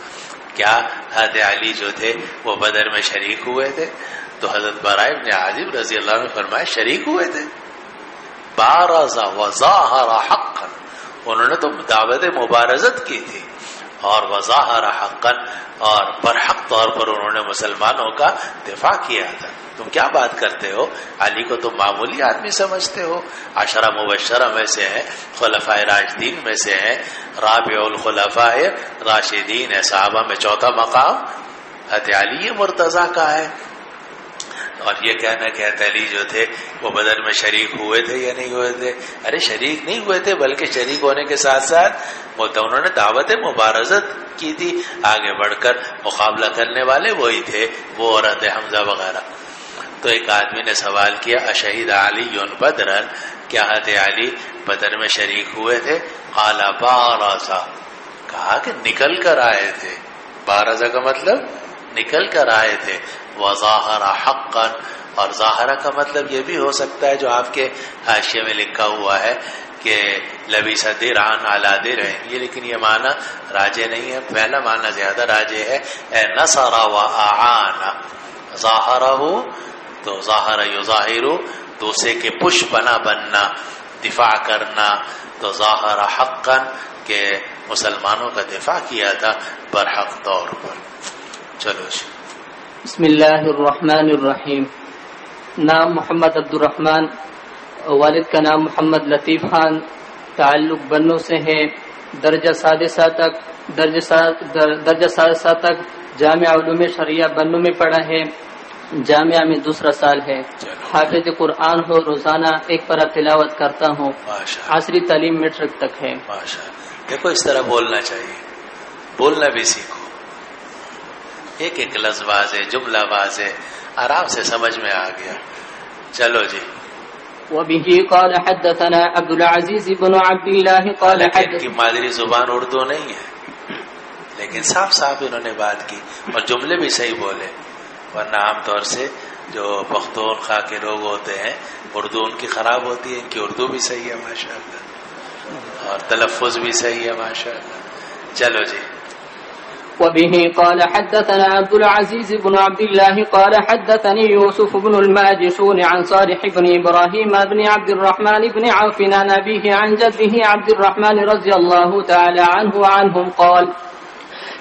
کیا حضرت علی جو تھے وہ بدر میں شریک ہوئے تھے؟ تو حضرت براء ابن عازب رضی اللہ عنہ نے فرمایا شریک ہوئے تھے. بارز وظاہر حقا، انہوں نے تو دعوت مبارزت کی تھی، اور وظاہر حقا، اور برحق طور پر انہوں نے مسلمانوں کا دفاع کیا تھا. تم کیا بات کرتے ہو؟ علی کو تم معمولی آدمی سمجھتے ہو؟ عشرہ مبشرہ میں سے ہیں، خلفائے راشدین میں سے ہیں، رابع الخلفاء راشدین ہے، صحابہ میں چوتھا مقام حضرت علی مرتضیٰ کا ہے. اور یہ کہنا کہ حضرت علی جو تھے وہ بدر میں شریک ہوئے تھے یا نہیں ہوئے تھے؟ ارے شریک نہیں ہوئے تھے، بلکہ شریک ہونے کے ساتھ ساتھ انہوں نے دعوت مبارزت کی تھی. آگے بڑھ کر مقابلہ کرنے والے وہی تھے، وہ اور حضرت حمزہ وغیرہ. تو ایک آدمی نے سوال کیا اشہید علی بدرا، کیا حضرت علی بدر میں شریک ہوئے تھے؟ قال بارزا، کہا کہ نکل کر آئے تھے. بارزا کا مطلب نکل کر آئے تھے. وظاہر حقا، اور ظاہرہ کا مطلب یہ بھی ہو سکتا ہے جو آپ کے حاشیے میں لکھا ہوا ہے کہ لبیس درعا علی درع، یہ لیکن یہ معنی راجح نہیں ہے. پہلا معنی زیادہ راجح ہے، اے نصر و اعان. ظاہرہ تو ظاہر یظاہر، دوسرے کے پش بنا بننا، دفاع کرنا. تو ظاہر حقا کہ مسلمانوں کا دفاع کیا تھا برحق طور پر. چلو جی. بسم اللہ الرحمن الرحیم. نام محمد عبد الرحمن، والد کا نام محمد لطیف خان، تعلق بنو سے ہے. درجہ سادسہ تک جامعہ علوم شریعہ بنو میں پڑھا ہے، جامعہ میں دوسرا سال ہے. حافظ قرآن ہو، روزانہ ایک پارہ تلاوت کرتا ہوں. عصری تعلیم میٹرک تک ہے. دیکھو اس طرح بولنا چاہیے، بولنا بھی سیکھو. ایک ایک لفظ واضح، جملہ واضح، آرام سے سمجھ میں آ گیا. چلو جی. وبه قال حدثنا عبد العزيز بن عبد الله قال حدثنا، کی مادری زبان اردو نہیں ہے لیکن صاف صاف انہوں نے بات کی اور جملے بھی صحیح بولے. ورنہ عام طور سے جو پختونخوا کے لوگ ہوتے ہیں اردو ان کی خراب ہوتی ہے، ان کی اردو بھی صحیح ہے ماشاءاللہ، اور تلفظ بھی صحیح ہے ماشاءاللہ. چلو جی. وبه قال حدثنا عبد العزيز بن عبد الله قال حدثني يوسف بن الماجشون عن صالح بن إبراهيم بن عبد الرحمن بن عوف عن أبيه عن جده عبد الرحمن رضي الله تعالى عنه وعنهم قال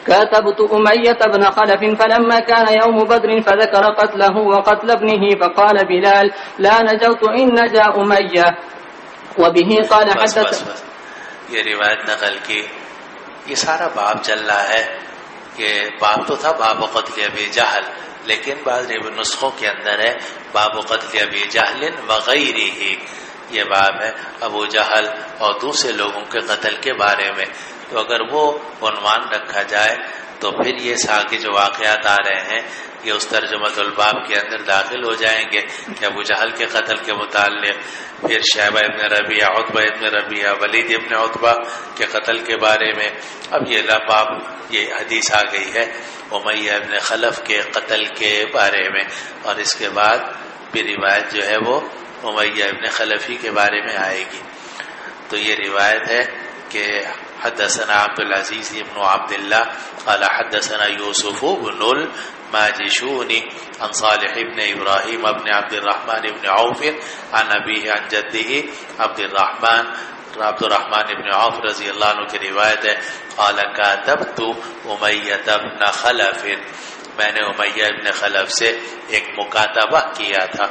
كاتبت أمية بن خلف فلما كان يوم بدر فذكر قتله وقتل ابنه فقال بلال لا نجوت إن نجا أمية. وبه قال حدثنا یہ روایت نقل کی. یہ سارا باب چل رہا ہے. یہ باب تو تھا باب قتل ابی جہل، لیکن بعض نسخوں کے اندر ہے باب قتل ابی جہل وغیرہ. یہ باب ہے ابو جہل اور دوسرے لوگوں کے قتل کے بارے میں. تو اگر وہ عنوان رکھا جائے تو پھر یہ ساقی جو واقعات آ رہے ہیں یہ اس ترجمۃ الباب کے اندر داخل ہو جائیں گے کہ ابو جہل کے قتل کے متعلق، پھر شیبہ ابن ربیعہ، عتبہ ابن ربیعہ، ولید ابن عتبہ کے قتل کے بارے میں. اب یہ باب یہ حدیث آ گئی ہے امیہ ابن خلف کے قتل کے بارے میں، اور اس کے بعد پھر روایت جو ہے وہ امیہ ابن خلفی کے بارے میں آئے گی. تو یہ روایت ہے کہ حدثنا عبد العزيز بن عبد الله قال حدثنا يوسف بن الماجشون عن صالح بن إبراهيم بن عبد الرحمن بن عوف عن أبيه عن جده عبد الرحمن بن عوف رضی اللہ عنہ کی روایت ہے. قال كاتبت أمية بن خلف، میں نے امیہ ابن خلف سے ایک مکاتبہ کیا تھا.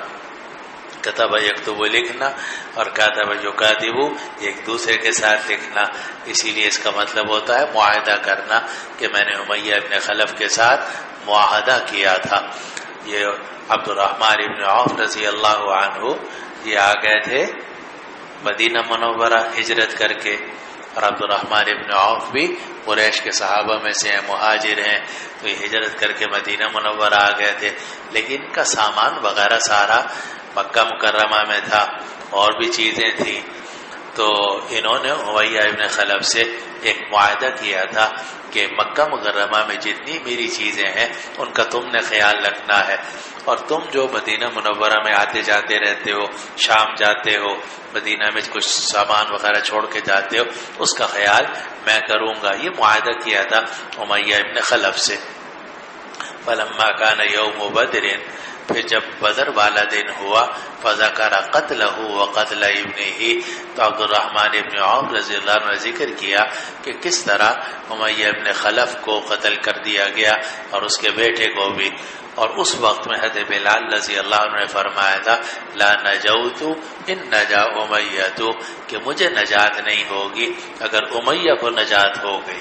کتب یکتب لکھنا اور کاتب یکاتب ایک دوسرے کے ساتھ لکھنا. اسی لیے اس کا مطلب ہوتا ہے معاہدہ کرنا کہ میں نے امیہ ابن خلف کے ساتھ معاہدہ کیا تھا. یہ عبد الرحمن ابن عوف رضی اللہ عنہ یہ آ گئے تھے مدینہ منورہ ہجرت کر کے، اور عبد الرحمن ابن عوف بھی قریش کے صحابہ میں سے مہاجر ہیں. تو یہ ہجرت کر کے مدینہ منورہ آ گئے تھے، لیکن ان کا سامان وغیرہ سارا مکہ مکرمہ میں تھا، اور بھی چیزیں تھیں. تو انہوں نے امیہ ابن خلف سے ایک معاہدہ کیا تھا کہ مکہ مکرمہ میں جتنی میری چیزیں ہیں ان کا تم نے خیال رکھنا ہے، اور تم جو مدینہ منورہ میں آتے جاتے رہتے ہو، شام جاتے ہو، مدینہ میں کچھ سامان وغیرہ چھوڑ کے جاتے ہو، اس کا خیال میں کروں گا. یہ معاہدہ کیا تھا امیہ ابن خلف سے. فلما کان یوم بدر، پھر جب بدر والا دن ہوا، فذکر قتلہ وقتل ابنہ، تو عبد الرحمن ابن عوف رضی اللہ عنہ نے ذکر کیا کہ کس طرح امیہ ابن خلف کو قتل کر دیا گیا اور اس کے بیٹے کو بھی. اور اس وقت میں حضرت بلال رضی اللہ عنہ نے فرمایا تھا لا نجوت ان نجا امیہ، کہ مجھے نجات نہیں ہوگی اگر امیہ کو نجات ہو گئی.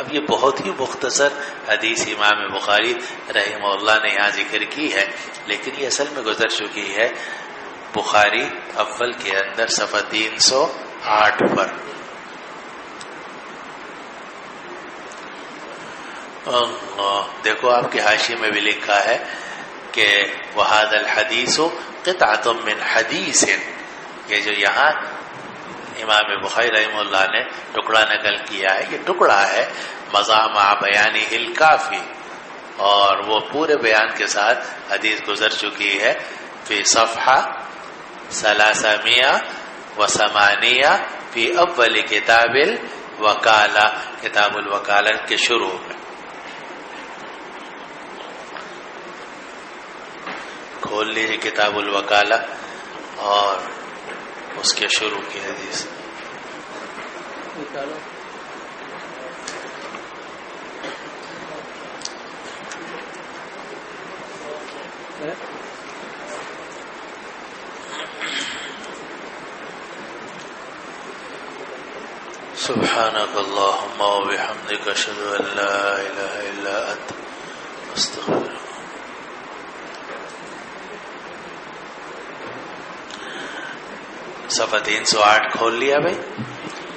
اب یہ بہت ہی مختصر حدیث امام بخاری رحمہ اللہ نے یہاں ذکر کی ہے، لیکن یہ اصل میں گزر چکی ہے بخاری اول کے اندر صفحہ 308 پر. دیکھو آپ کے حاشیے میں بھی لکھا ہے کہ وَهَذَا الْحَدِيثُ قِطْعَةٌ مِّنْ حَدِيثٍ، یہ جو یہاں امام بخاری رحمہ اللہ نے ٹکڑا نقل کیا ہے، یہ ٹکڑا ہے مضى مع بیانہ الکافی، اور وہ پورے بیان کے ساتھ حدیث گزر چکی ہے فی صفحہ 380 فی اول کتاب الوکالہ، کتاب الوکالہ کے شروع میں. کھول لیجیے کتاب الوکالہ اور اس کے شروع کی حدیث. سبحانك اللهم وبحمدك اشهد ان لا اله الا انت استغفرك. صفحہ 308 کھول لیا بھائی.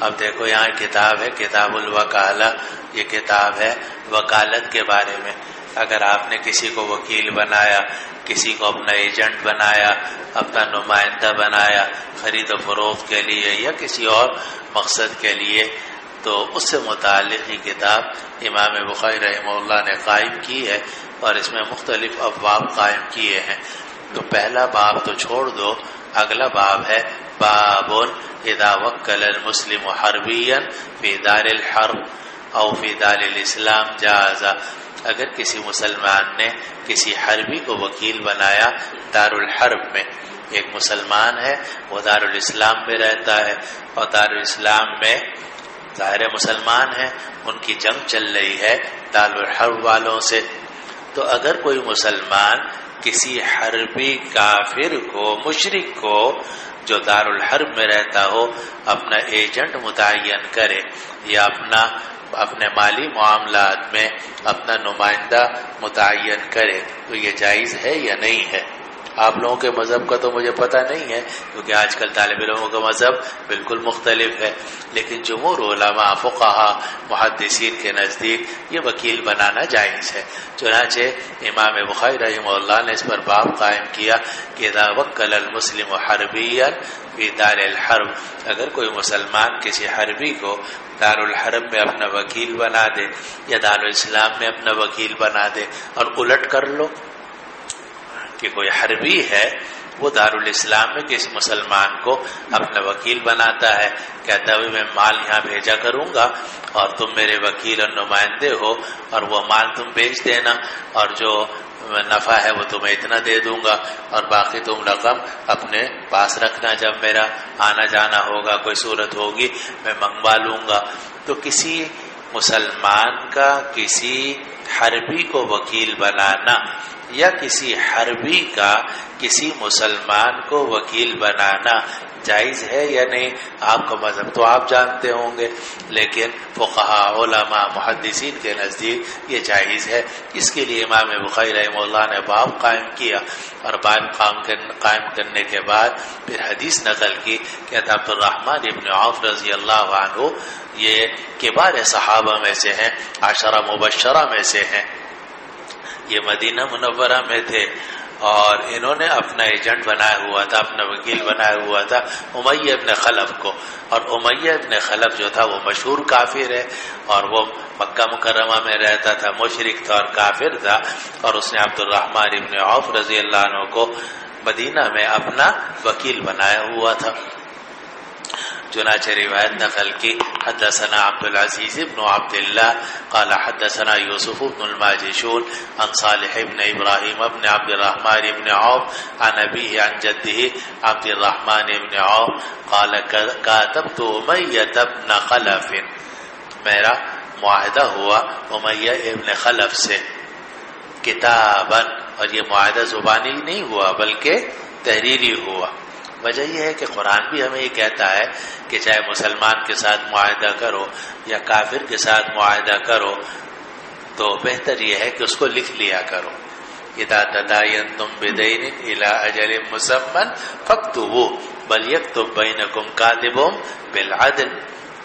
اب دیکھو یہاں کتاب ہے کتاب الوکالہ، یہ کتاب ہے وکالت کے بارے میں. اگر آپ نے کسی کو وکیل بنایا، کسی کو اپنا ایجنٹ بنایا، اپنا نمائندہ بنایا خرید و فروخت کے لیے یا کسی اور مقصد کے لیے، تو اس سے متعلق ہی کتاب امام بخاری رحمہ اللہ نے قائم کی ہے، اور اس میں مختلف ابواب قائم کیے ہیں. تو پہلا باب تو چھوڑ دو، اگلا باب ہے باب اذا وکل المسلم حربیا فی دار الحرب. او فی دار الاسلام جاز، اگر کسی مسلمان نے کسی حربی کو وکیل بنایا دار الحرب میں، ایک مسلمان ہے وہ دار الاسلام میں رہتا ہے اور دار الاسلام میں ظاہر مسلمان ہیں، ان کی جنگ چل رہی ہے دار الحرب والوں سے، تو اگر کوئی مسلمان کسی حربی کافر کو، مشرک کو جو دار الحرب میں رہتا ہو اپنا ایجنٹ متعین کرے یا اپنے مالی معاملات میں اپنا نمائندہ متعین کرے تو یہ جائز ہے یا نہیں ہے؟ آپ لوگوں کے مذہب کا تو مجھے پتہ نہیں ہے کیونکہ آج کل طالب علموں کا مذہب بالکل مختلف ہے، لیکن جمہور علماء، فقہاء، محدثین کے نزدیک یہ وکیل بنانا جائز ہے۔ چنانچہ امام بخاری رحمہ اللہ نے اس پر باب قائم کیا کہ اذا وکل المسلم حربیا فی دار الحرب، اگر کوئی مسلمان کسی حربی کو دار الحرب میں اپنا وکیل بنا دے یا دار الاسلام میں اپنا وکیل بنا دے، اور الٹ کر لو کہ کوئی حربی ہے وہ دار الاسلام میں کسی مسلمان کو اپنا وکیل بناتا ہے، کہتا ہے میں مال یہاں بھیجا کروں گا اور تم میرے وکیل اور نمائندے ہو، اور وہ مال تم بیچ دینا اور جو نفع ہے وہ تمہیں اتنا دے دوں گا اور باقی تم رقم اپنے پاس رکھنا، جب میرا آنا جانا ہوگا کوئی صورت ہوگی میں منگوا لوں گا۔ تو کسی مسلمان کا کسی حربی کو وکیل بنانا یا کسی حربی کا کسی مسلمان کو وکیل بنانا جائز ہے یا نہیں؟ آپ کا مذہب تو آپ جانتے ہوں گے، لیکن فقہاء، علماء، محدثین کے نزدیک یہ جائز ہے۔ اس کے لیے امام بخاری رحمہ اللہ نے باب قائم کیا، اور باب قائم کرنے کے بعد پھر حدیث نقل کی کہ عبد الرحمن ابن عوف رضی اللہ عنہ یہ کبار صحابہ میں سے ہیں، عشرہ مبشرہ میں سے ہیں، یہ مدینہ منورہ میں تھے، اور انہوں نے اپنا ایجنٹ بنایا ہوا تھا، اپنا وکیل بنایا ہوا تھا امیہ ابن خلف کو، اور امیہ ابن خلف جو تھا وہ مشہور کافر ہے اور وہ مکہ مکرمہ میں رہتا تھا، مشرک تھا اور کافر تھا، اور اس نے عبد الرحمن ابن عوف رضی اللہ عنہ کو مدینہ میں اپنا وکیل بنایا ہوا تھا۔ چنانچہ روایت نقل کی حدثنا عبد العزیز بن عبد اللہ قال حدثنا یوسف بن الماجشون عن صالح بن ابراہیم بن عبد الرحمن بن عوف عن ابیہ عن جدہ عبد الرحمن بن عوف قال کاتبت امیہ بن خلف، میرا معاہدہ ہوا امیہ ابن خلف سے کتابا، اور یہ معاہدہ زبانی نہیں ہوا بلکہ تحریری ہوا۔ وجہ یہ ہے کہ قرآن بھی ہمیں یہ کہتا ہے کہ چاہے مسلمان کے ساتھ معاہدہ کرو یا کافر کے ساتھ معاہدہ کرو تو بہتر یہ ہے کہ اس کو لکھ لیا کرو۔ اذا تداینتم بدین الی اجل مسمى فاکتبوہ بل یکتب بینکم کاتب بالعدل،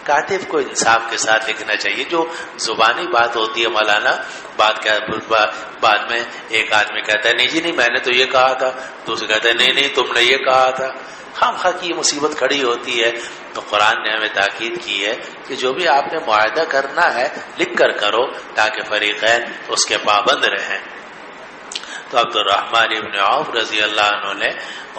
کاتب کو انصاف کے ساتھ لکھنا چاہیے۔ جو زبانی بات ہوتی ہے مولانا، بعد میں ایک آدمی کہتا ہے نہیں جی نہیں میں نے تو یہ کہا تھا، دوسرا کہتا ہے نہیں نہیں تم نے یہ کہا تھا، خام خواہ کی یہ مصیبت کھڑی ہوتی ہے۔ تو قرآن نے ہمیں تاکید کی ہے کہ جو بھی آپ نے معاہدہ کرنا ہے لکھ کر کرو تاکہ فریقین اس کے پابند رہیں۔ تو عبد الرحمن ابن عوف رضی اللہ عنہ نے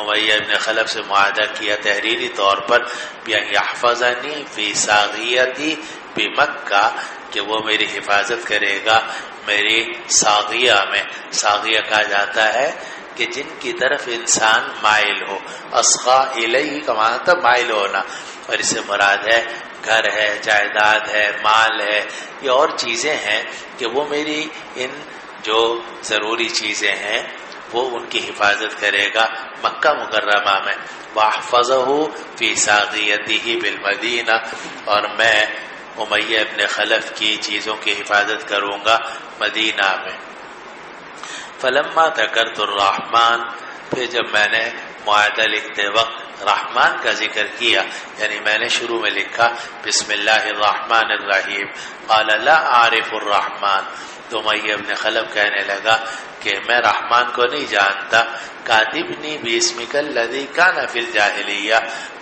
امیہ ابن خلف سے معاہدہ کیا تحریری طور پر یحفظنی فی ساغیتی بمکہ، کہ وہ میری حفاظت کرے گا میری ساغیہ میں۔ ساغیہ کہا جاتا ہے کہ جن کی طرف انسان مائل ہو، اصغا الیہ کا معنی تھا مائل ہونا، اور اس سے مراد ہے گھر ہے، جائیداد ہے، مال ہے، یہ اور چیزیں ہیں کہ وہ میری ان جو ضروری چیزیں ہیں وہ ان کی حفاظت کرے گا مکہ مکرمہ میں۔ واحفظہ فی ساغیتہ بالمدینہ، اور میں امیہ ابن خلف کی چیزوں کی حفاظت کروں گا مدینہ میں۔ فلما ذکرت الرحمن، پھر جب میں نے معاہدہ لکھتے وقت رحمان کا ذکر کیا، یعنی میں نے شروع میں لکھا بسم اللہ الرحمن الرحیم، قال لا اعرف الرحمن، تو امیہ ابن خلف کہنے لگا کہ میں رحمان کو نہیں جانتا، کاتبنی باسمک الذی کان فی الجاہلیہ،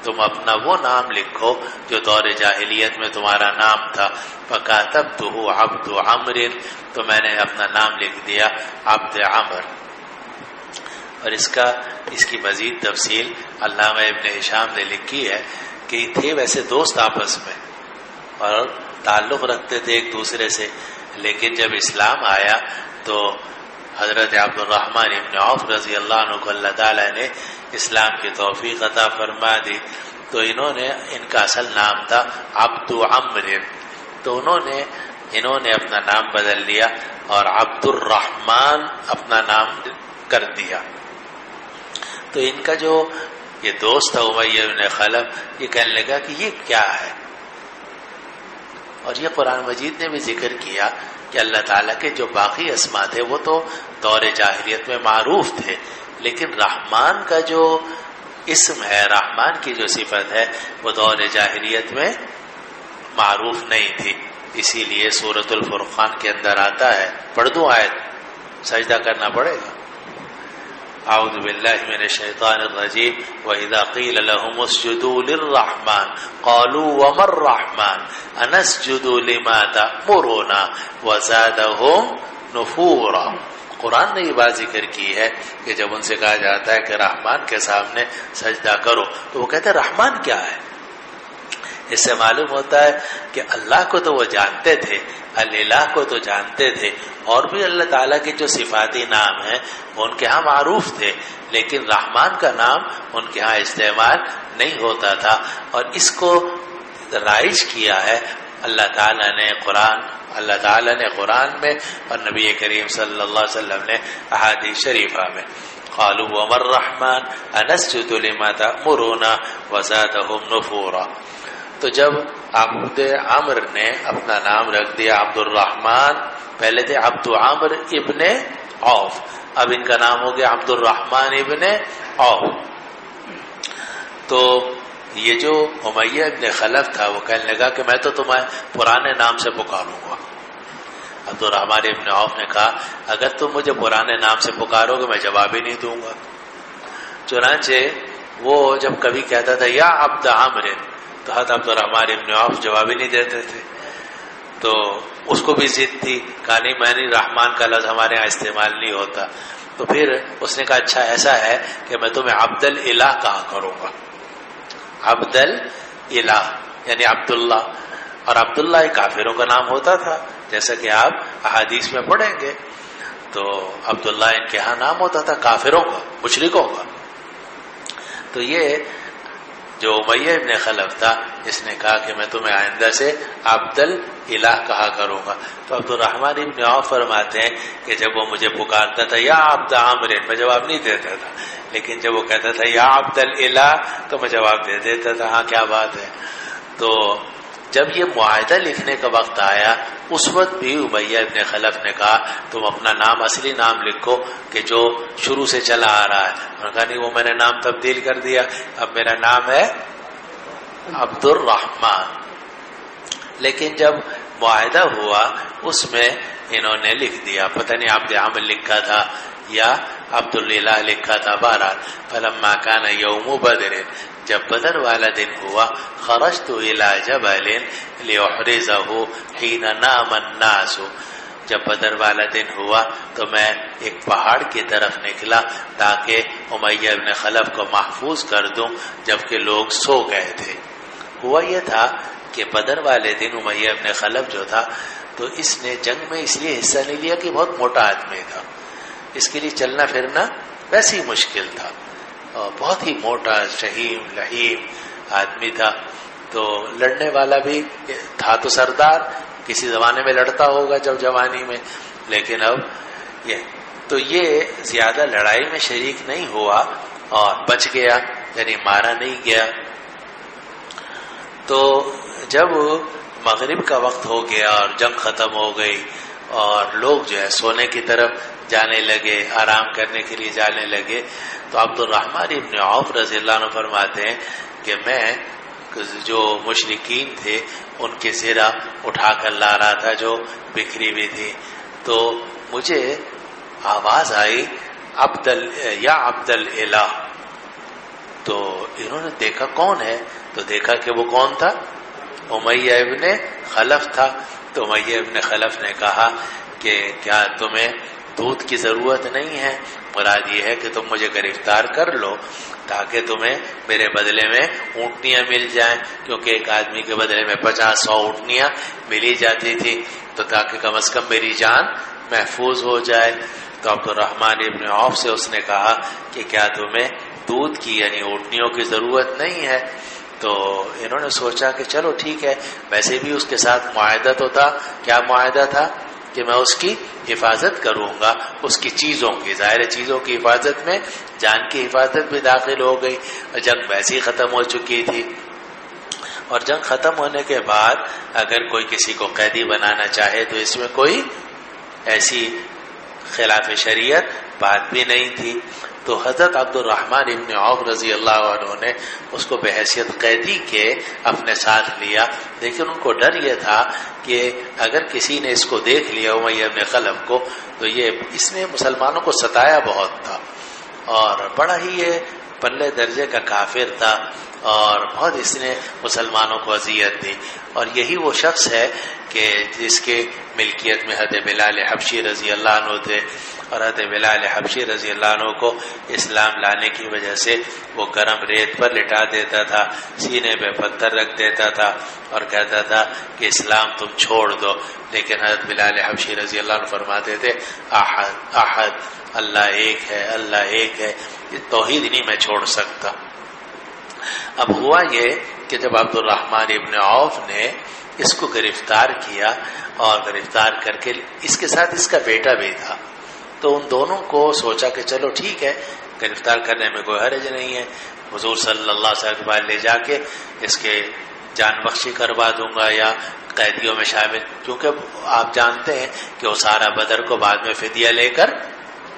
تم اپنا وہ نام لکھو جو دور جاہلیت میں تمہارا نام تھا۔ فکاتبتہ عبد عمر، تو میں نے اپنا نام لکھ دیا عبد عمر۔ اور اس کی مزید تفصیل علامہ ابن ہشام نے لکھی ہے کہ تھے ویسے دوست آپس میں، اور تعلق رکھتے تھے ایک دوسرے سے، لیکن جب اسلام آیا تو حضرت عبد الرحمن ابن عوف رضی اللہ عنہ کو اللہ تعالیٰ نے اسلام کی توفیق عطا فرما دی، تو ان کا اصل نام تھا عبد عمر، تو انہوں نے اپنا نام بدل لیا اور عبد الرحمن اپنا نام کر دیا۔ تو ان کا جو یہ دوست تھا امیہ بن خلف، یہ کہنے لگا کہ یہ کیا ہے، اور یہ قرآن مجید نے بھی ذکر کیا کہ اللہ تعالیٰ کے جو باقی اسما تھے وہ تو دور جاہلیت میں معروف تھے، لیکن رحمان کا جو اسم ہے، رحمان کی جو صفت ہے، وہ دور جاہلیت میں معروف نہیں تھی۔ اسی لیے سورۃ الفرقان کے اندر آتا ہے، پڑھ دوں آیت، سجدہ کرنا پڑے گا۔ اعوذ باللہ من الشیطان الرجیم وَإِذَا قِيلَ لَهُمُ اسْجُدُوا لِلرَّحْمَنِ قَالُوا وَمَا الرَّحْمَنُ أَنَسْجُدُ لِمَا تَأْمُرُنَا وَزَادَهُمْ نُفُورًا۔ قرآن نے یہ بات ذکر کی ہے کہ جب ان سے کہا جاتا ہے کہ رحمان کے سامنے سجدہ کرو، تو وہ کہتے ہیں رحمان کیا ہے؟ اس سے معلوم ہوتا ہے کہ اللہ کو تو وہ جانتے تھے، الہ کو تو جانتے تھے، اور بھی اللہ تعالیٰ کے جو صفاتی نام ہیں وہ ان کے ہاں معروف تھے، لیکن رحمان کا نام ان کے ہاں استعمال نہیں ہوتا تھا، اور اس کو رائج کیا ہے اللہ تعالیٰ نے قرآن میں اور نبی کریم صلی اللہ علیہ وسلم نے احادیث شریفہ میں۔ قالوا وما الرحمن انسجد لما تأمرنا وزادهم نفورا۔ تو جب عبد عمر نے اپنا نام رکھ دیا عبد الرحمن، پہلے تھے عبد عمر ابن عوف، اب ان کا نام ہو گیا عبد الرحمن ابن عوف۔ تو یہ جو امیہ ابن خلف تھا وہ کہنے لگا کہ میں تو تمہیں پرانے نام سے پکاروں گا۔ عبد الرحمن ابن عوف نے کہا اگر تم مجھے پرانے نام سے پکارو گے میں جواب ہی نہیں دوں گا۔ چنانچہ وہ جب کبھی کہتا تھا یا عبد عمر، تو حضرت عبد الرحمن ابن عوف جواب ہی نہیں دیتے تھے، تو اس کو بھی ضد تھی، کہا نہیں میں نہیں، رحمان کا لفظ ہمارے یہاں استعمال نہیں ہوتا۔ تو پھر اس نے کہا اچھا ایسا ہے کہ میں تمہیں عبد الالہ کہا کروں گا، عبد الالہ یعنی عبداللہ، اور عبداللہ ایک کافروں کا نام ہوتا تھا جیسا کہ آپ احادیث میں پڑھیں گے۔ تو عبداللہ ان کے ہاں نام ہوتا تھا کافروں کا، مشرکوں کا۔ تو یہ جو امیہ ابن خلف تھا اس نے کہا کہ میں تمہیں آئندہ سے عبد الالہ کہا کروں گا۔ تو عبد الرحمن ابن عوف فرماتے ہیں کہ جب وہ مجھے پکارتا تھا یا عبد عامر، میں جواب نہیں دیتا تھا، لیکن جب وہ کہتا تھا یا عبد الالہ تو میں جواب دے دیتا تھا، ہاں کیا بات ہے۔ تو جب یہ معاہدہ لکھنے کا وقت آیا اس وقت بھی امیہ ابن خلف نے کہا تم اپنا نام اصلی نام لکھو کہ جو شروع سے چلا آ رہا ہے۔ انہوں نے کہا نہیں وہ میں نے نام تبدیل کر دیا، اب میرا نام ہے عبد الرحمن۔ لیکن جب معاہدہ ہوا اس میں انہوں نے لکھ دیا، پتہ نہیں عبد عامر لکھا تھا یا عبد الالہ لکھا تھا۔ بہرحال فلما کان یوم بدر، جب بدر والا دن ہوا، خرجت الى جبل لیحرزہ حین نام الناس، جب بدر والا دن ہوا تو میں ایک پہاڑ کی طرف نکلا تاکہ امیہ ابن خلف کو محفوظ کر دوں جبکہ لوگ سو گئے تھے۔ ہوا یہ تھا کہ بدر والے دن امیہ ابن خلف جو تھا تو اس نے جنگ میں اس لیے حصہ نہیں لیا کہ بہت موٹا آدمی تھا، اس کے لیے چلنا پھرنا ویسے ہی مشکل تھا، اور بہت ہی موٹا شہیم لحیم آدمی تھا، تو لڑنے والا بھی تھا، تو سردار کسی زمانے میں لڑتا ہوگا جب جوانی میں، لیکن اب یہ زیادہ لڑائی میں شریک نہیں ہوا اور بچ گیا، یعنی مارا نہیں گیا۔ تو جب مغرب کا وقت ہو گیا اور جنگ ختم ہو گئی اور لوگ جو ہے سونے کی طرف جانے لگے، آرام کرنے کے لیے جانے لگے، تو عبد الرحمن ابن عوف رضی اللہ عنہ فرماتے ہیں کہ میں جو مشرکین تھے ان کے زرہ اٹھا کر لا رہا تھا جو بکھری ہوئی تھی، تو مجھے آواز آئی یا عبد الالہ، تو انہوں نے دیکھا کون ہے، تو دیکھا کہ وہ کون تھا، امیہ ابن خلف تھا۔ تو امیہ ابن خلف نے کہا کہ کیا تمہیں دودھ کی ضرورت نہیں ہے، مراد یہ ہے کہ تم مجھے گرفتار کر لو تاکہ تمہیں میرے بدلے میں اونٹنیاں مل جائیں، کیونکہ ایک آدمی کے بدلے میں 50-100 اونٹنیاں ملی جاتی تھی، تو تاکہ کم از کم میری جان محفوظ ہو جائے۔ تو عبد الرحمن ابن عوف سے اس نے کہا کہ کیا تمہیں دودھ کی یعنی اونٹنیوں کی ضرورت نہیں ہے؟ تو انہوں نے سوچا کہ چلو ٹھیک ہے، ویسے بھی اس کے ساتھ معاہدہ تو تھا۔ کیا معاہدہ تھا؟ کہ میں اس کی حفاظت کروں گا، اس کی چیزوں کی، ظاہر چیزوں کی حفاظت میں جان کی حفاظت بھی داخل ہو گئی، اور جنگ ویسے ہی ختم ہو چکی تھی، اور جنگ ختم ہونے کے بعد اگر کوئی کسی کو قیدی بنانا چاہے تو اس میں کوئی ایسی خلاف شریعت بات بھی نہیں تھی۔ تو حضرت عبد الرحمن ابن عوف رضی اللہ عنہ نے اس کو بحیثیت قیدی کے اپنے ساتھ لیا، لیکن ان کو ڈر یہ تھا کہ اگر کسی نے اس کو دیکھ لیا امیہ ابن خلف کو تو اس نے مسلمانوں کو ستایا بہت تھا، اور بڑا ہی یہ پلے درجے کا کافر تھا، اور بہت اس نے مسلمانوں کو اذیت دی، اور یہی وہ شخص ہے کہ جس کے ملکیت میں حضرت بلال حبشی رضی اللہ عنہ تھے، اور حضرت بلال حبشی رضی اللہ عنہ کو اسلام لانے کی وجہ سے وہ گرم ریت پر لٹا دیتا تھا، سینے پہ پتھر رکھ دیتا تھا اور کہتا تھا کہ اسلام تم چھوڑ دو، لیکن حضرت بلال حبشی رضی اللہ عنہ فرماتے تھے احد احد، اللہ ایک ہے، اللہ ایک ہے، یہ توحید نہیں میں چھوڑ سکتا۔ اب ہوا یہ کہ جب عبد الرحمن ابن عوف نے اس کو گرفتار کیا، اور گرفتار کر کے اس کے ساتھ اس کا بیٹا بھی تھا، تو ان دونوں کو سوچا کہ چلو ٹھیک ہے، گرفتار کرنے میں کوئی حرج نہیں ہے، حضور صلی اللہ علیہ وسلم کے بعد لے جا کے اس کے جان بخشی کروا دوں گا یا قیدیوں میں شامل، کیونکہ آپ جانتے ہیں کہ وہ سارا بدر کو بعد میں فدیہ لے کر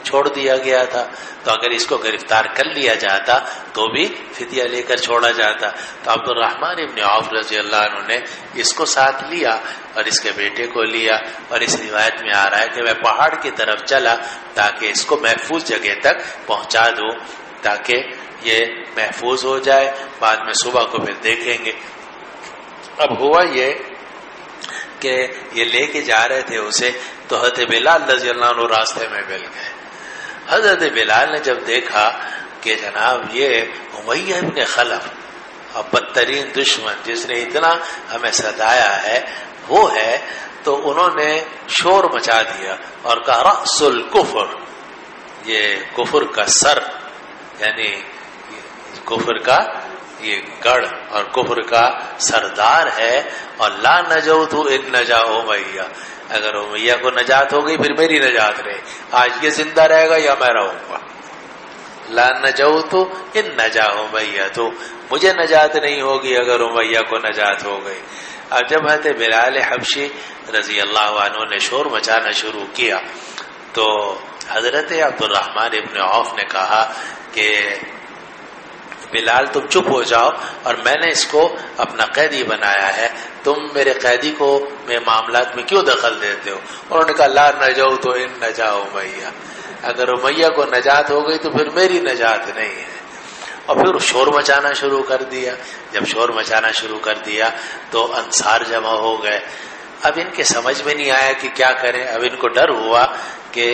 چھوڑ دیا گیا تھا، تو اگر اس کو گرفتار کر لیا جاتا تو بھی فدیہ لے کر چھوڑا جاتا۔ تو عبد الرحمن ابن عوف رضی اللہ عنہ نے اس کو ساتھ لیا اور اس کے بیٹے کو لیا، اور اس روایت میں آ رہا ہے کہ میں پہاڑ کی طرف چلا تاکہ اس کو محفوظ جگہ تک پہنچا دوں تاکہ یہ محفوظ ہو جائے، بعد میں صبح کو پھر دیکھیں گے۔ اب ہوا یہ کہ یہ لے کے جا رہے تھے اسے، تو حضرت بلال رضی اللہ عنہ راستے میں مل گئے۔ حضرت بلال نے جب دیکھا کہ جناب یہ امیہ ابن خلف، اب بدترین دشمن جس نے اتنا ہمیں ستایا ہے وہ ہے، تو انہوں نے شور مچا دیا اور کہا رأس الکفر، یہ کفر کا سر، یعنی کفر کا یہ گڑھ اور کفر کا سردار ہے، اور لا نجوت ان نجا امیہ، اگر امیہ کو نجات ہو گئی پھر میری نجات رہے، آج یہ زندہ رہے گا یا میں رہوں گا، لا نجوت ان نجا امیہ، تو مجھے نجات نہیں ہوگی اگر امیہ کو نجات ہو گئی۔ اب جب حضرت بلال حبشی رضی اللہ عنہ نے شور مچانا شروع کیا تو حضرت عبد الرحمن ابن عوف نے کہا کہ بلال تم چپ ہو جاؤ، اور میں نے اس کو اپنا قیدی بنایا ہے، تم میرے قیدی کو میں معاملات میں کیوں دخل دیتے ہو؟ انہوں نے کہا لا نجوت ان نجا امیہ، اگر امیہ کو نجات ہو گئی تو پھر میری نجات نہیں ہے، اور پھر شور مچانا شروع کر دیا۔ جب شور مچانا شروع کر دیا تو انصار جمع ہو گئے۔ اب ان کے سمجھ میں نہیں آیا کہ کیا کریں، اب ان کو ڈر ہوا کہ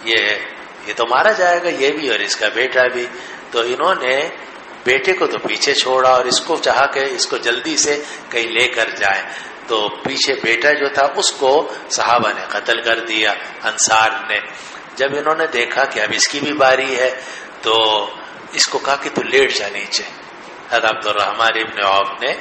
یہ تو مارا جائے گا، یہ بھی اور اس کا بیٹا بھی، تو انہوں نے بیٹے کو تو پیچھے چھوڑا اور اس کو چاہا کہ اس کو جلدی سے کہیں لے کر جائیں، تو پیچھے بیٹا جو تھا اس کو صحابہ نے قتل کر دیا، انصار نے۔ جب انہوں نے دیکھا کہ اب اس کی بھی باری ہے تو اس کو کہا کہ تو لیٹ جا نیچے۔ حضرت عبد الرحمن ابن عوف نے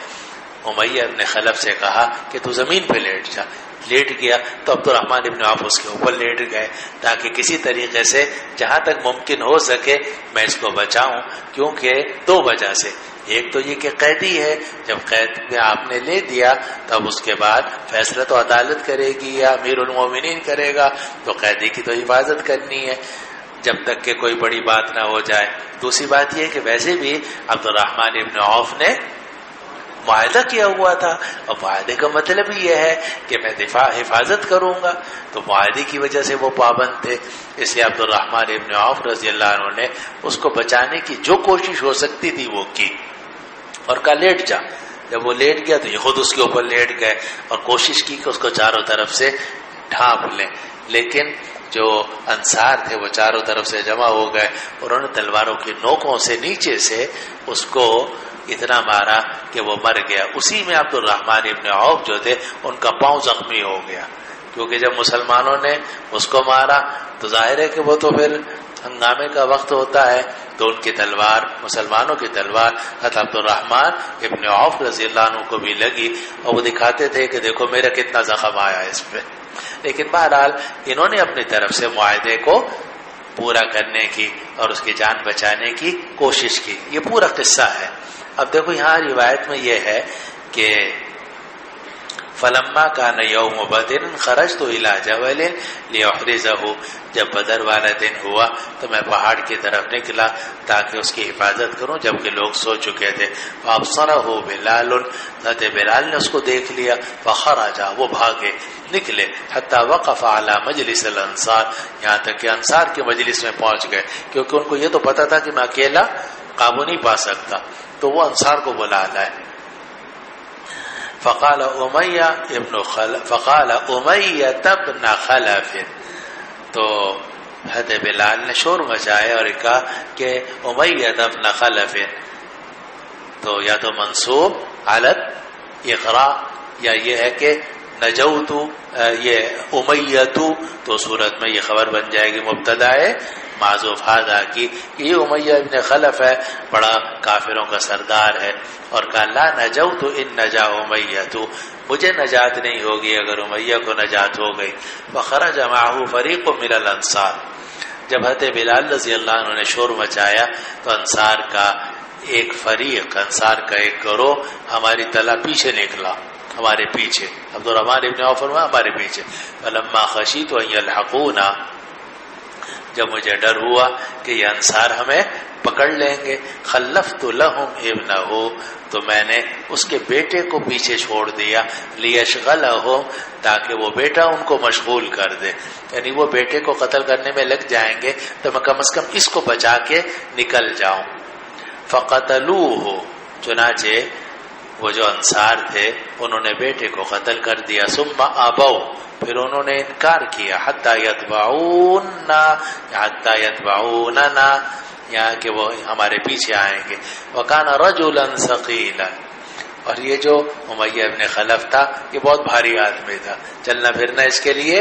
امیہ ابن خلف سے کہا کہ تو زمین پہ لیٹ جا، لیٹ گیا تو عبد الرحمن ابن عوف اس کے اوپر لیٹ گئے تاکہ کسی طریقے سے جہاں تک ممکن ہو سکے میں اس کو بچاؤں، کیونکہ دو وجہ سے، ایک تو یہ کہ قیدی ہے، جب قید میں آپ نے لے دیا تب اس کے بعد فیصلہ تو عدالت کرے گی یا امیر المومنین کرے گا، تو قیدی کی تو حفاظت کرنی ہے جب تک کہ کوئی بڑی بات نہ ہو جائے۔ دوسری بات یہ کہ ویسے بھی عبد الرحمن ابن عوف نے معاہدہ کیا ہوا تھا، اور معاہدے کا مطلب یہ ہے کہ میں حفاظت کروں گا، تو معاہدے کی وجہ سے وہ پابند تھے، اس لیے عبد الرحمن ابن عوف رضی اللہ عنہ نے اس کو بچانے کی جو کوشش ہو سکتی تھی وہ کی، اور کہا لیٹ جا۔ جب وہ لیٹ گیا تو یہ خود اس کے اوپر لیٹ گئے اور کوشش کی کہ اس کو چاروں طرف سے ڈھانپ لیں، لیکن جو انصار تھے وہ چاروں طرف سے جمع ہو گئے، انہوں نے تلواروں کی نوکوں سے نیچے سے اس کو اتنا مارا کہ وہ مر گیا۔ اسی میں عبد الرحمن ابن عوف جو تھے ان کا پاؤں زخمی ہو گیا، کیونکہ جب مسلمانوں نے اس کو مارا تو ظاہر ہے کہ وہ تو پھر ہنگامے کا وقت ہوتا ہے، تو ان کی تلوار، مسلمانوں کی تلوار حضرت عبد الرحمن ابن عوف رضی اللہ عنہ کو بھی لگی، اور وہ دکھاتے تھے کہ دیکھو میرا کتنا زخم آیا اس پہ۔ لیکن بہرحال انہوں نے اپنی طرف سے معاہدے کو پورا کرنے کی اور اس کی جان بچانے کی کوشش کی، یہ پورا قصہ ہے۔ اب دیکھو یہاں روایت میں یہ ہے کہ فلما کان یوم بدر خرجت الی جبل لیحرزه، جب بدر والا دن ہوا تو میں پہاڑ کی طرف نکلا تاکہ اس کی حفاظت کروں، جبکہ لوگ سو چکے تھے۔ فابصره بلال، حضرت بلال نے اس کو دیکھ لیا، فخرج، وہ بھاگے نکلے، حتی وقف علی مجلس الانصار، یہاں تک کہ انصار کے مجلس میں پہنچ گئے، کیونکہ ان کو یہ تو پتا تھا کہ میں اکیلا قابو نہیں پا سکتا، تو وہ انصار کو بلا لائے۔ فقال امیہ ابن خلف، تو حضرت بلال نے شور مچایا اور کہا کہ امیہ ابن خلف، تو یا تو منصوب علت اقراء یا یہ ہے کہ نجوت، یہ امیتو، تو صورت میں یہ خبر بن جائے گی مبتدا ہے معذوف ہذا کی، یہ امیہ ابن خلف ہے، بڑا کافروں کا سردار ہے، اور کہا لا نجوت ان نجا امیتو، مجھے نجات نہیں ہوگی اگر امیہ کو نجات ہو گئی۔ فخرج معه فریق من الانصار، جب حضرت بلال رضی اللہ عنہ نے شور مچایا تو انصار کا ایک فریق، انصار کا ایک گروہ ہماری طرح پیچھے نکلا، ہمارے پیچھے، عبد الرحمن ابن عوف فرمایا ہمارے پیچھے۔ فلما خشیت ان یلحقونا، جب مجھے ڈر ہوا کہ یہ انصار ہمیں پکڑ لیں گے، خلفت لهم ابنہ، تو میں نے اس کے بیٹے کو پیچھے چھوڑ دیا، لیشغلہم، تاکہ وہ بیٹا ان کو مشغول کر دے، یعنی وہ بیٹے کو قتل کرنے میں لگ جائیں گے تو میں کم از کم اس کو بچا کے نکل جاؤں۔ فقتلوہ، چنانچہ وہ جو انصار تھے انہوں نے بیٹے کو قتل کر دیا۔ ثم ابوا، پھر انہوں نے انکار کیا، حتی یتبعوننا، یہاں کہ وہ ہمارے پیچھے آئیں گے۔ وکان رجلا ثقیلا، اور یہ جو امیہ ابن خلف تھا یہ بہت بھاری آدمی تھا، چلنا پھرنا اس کے لیے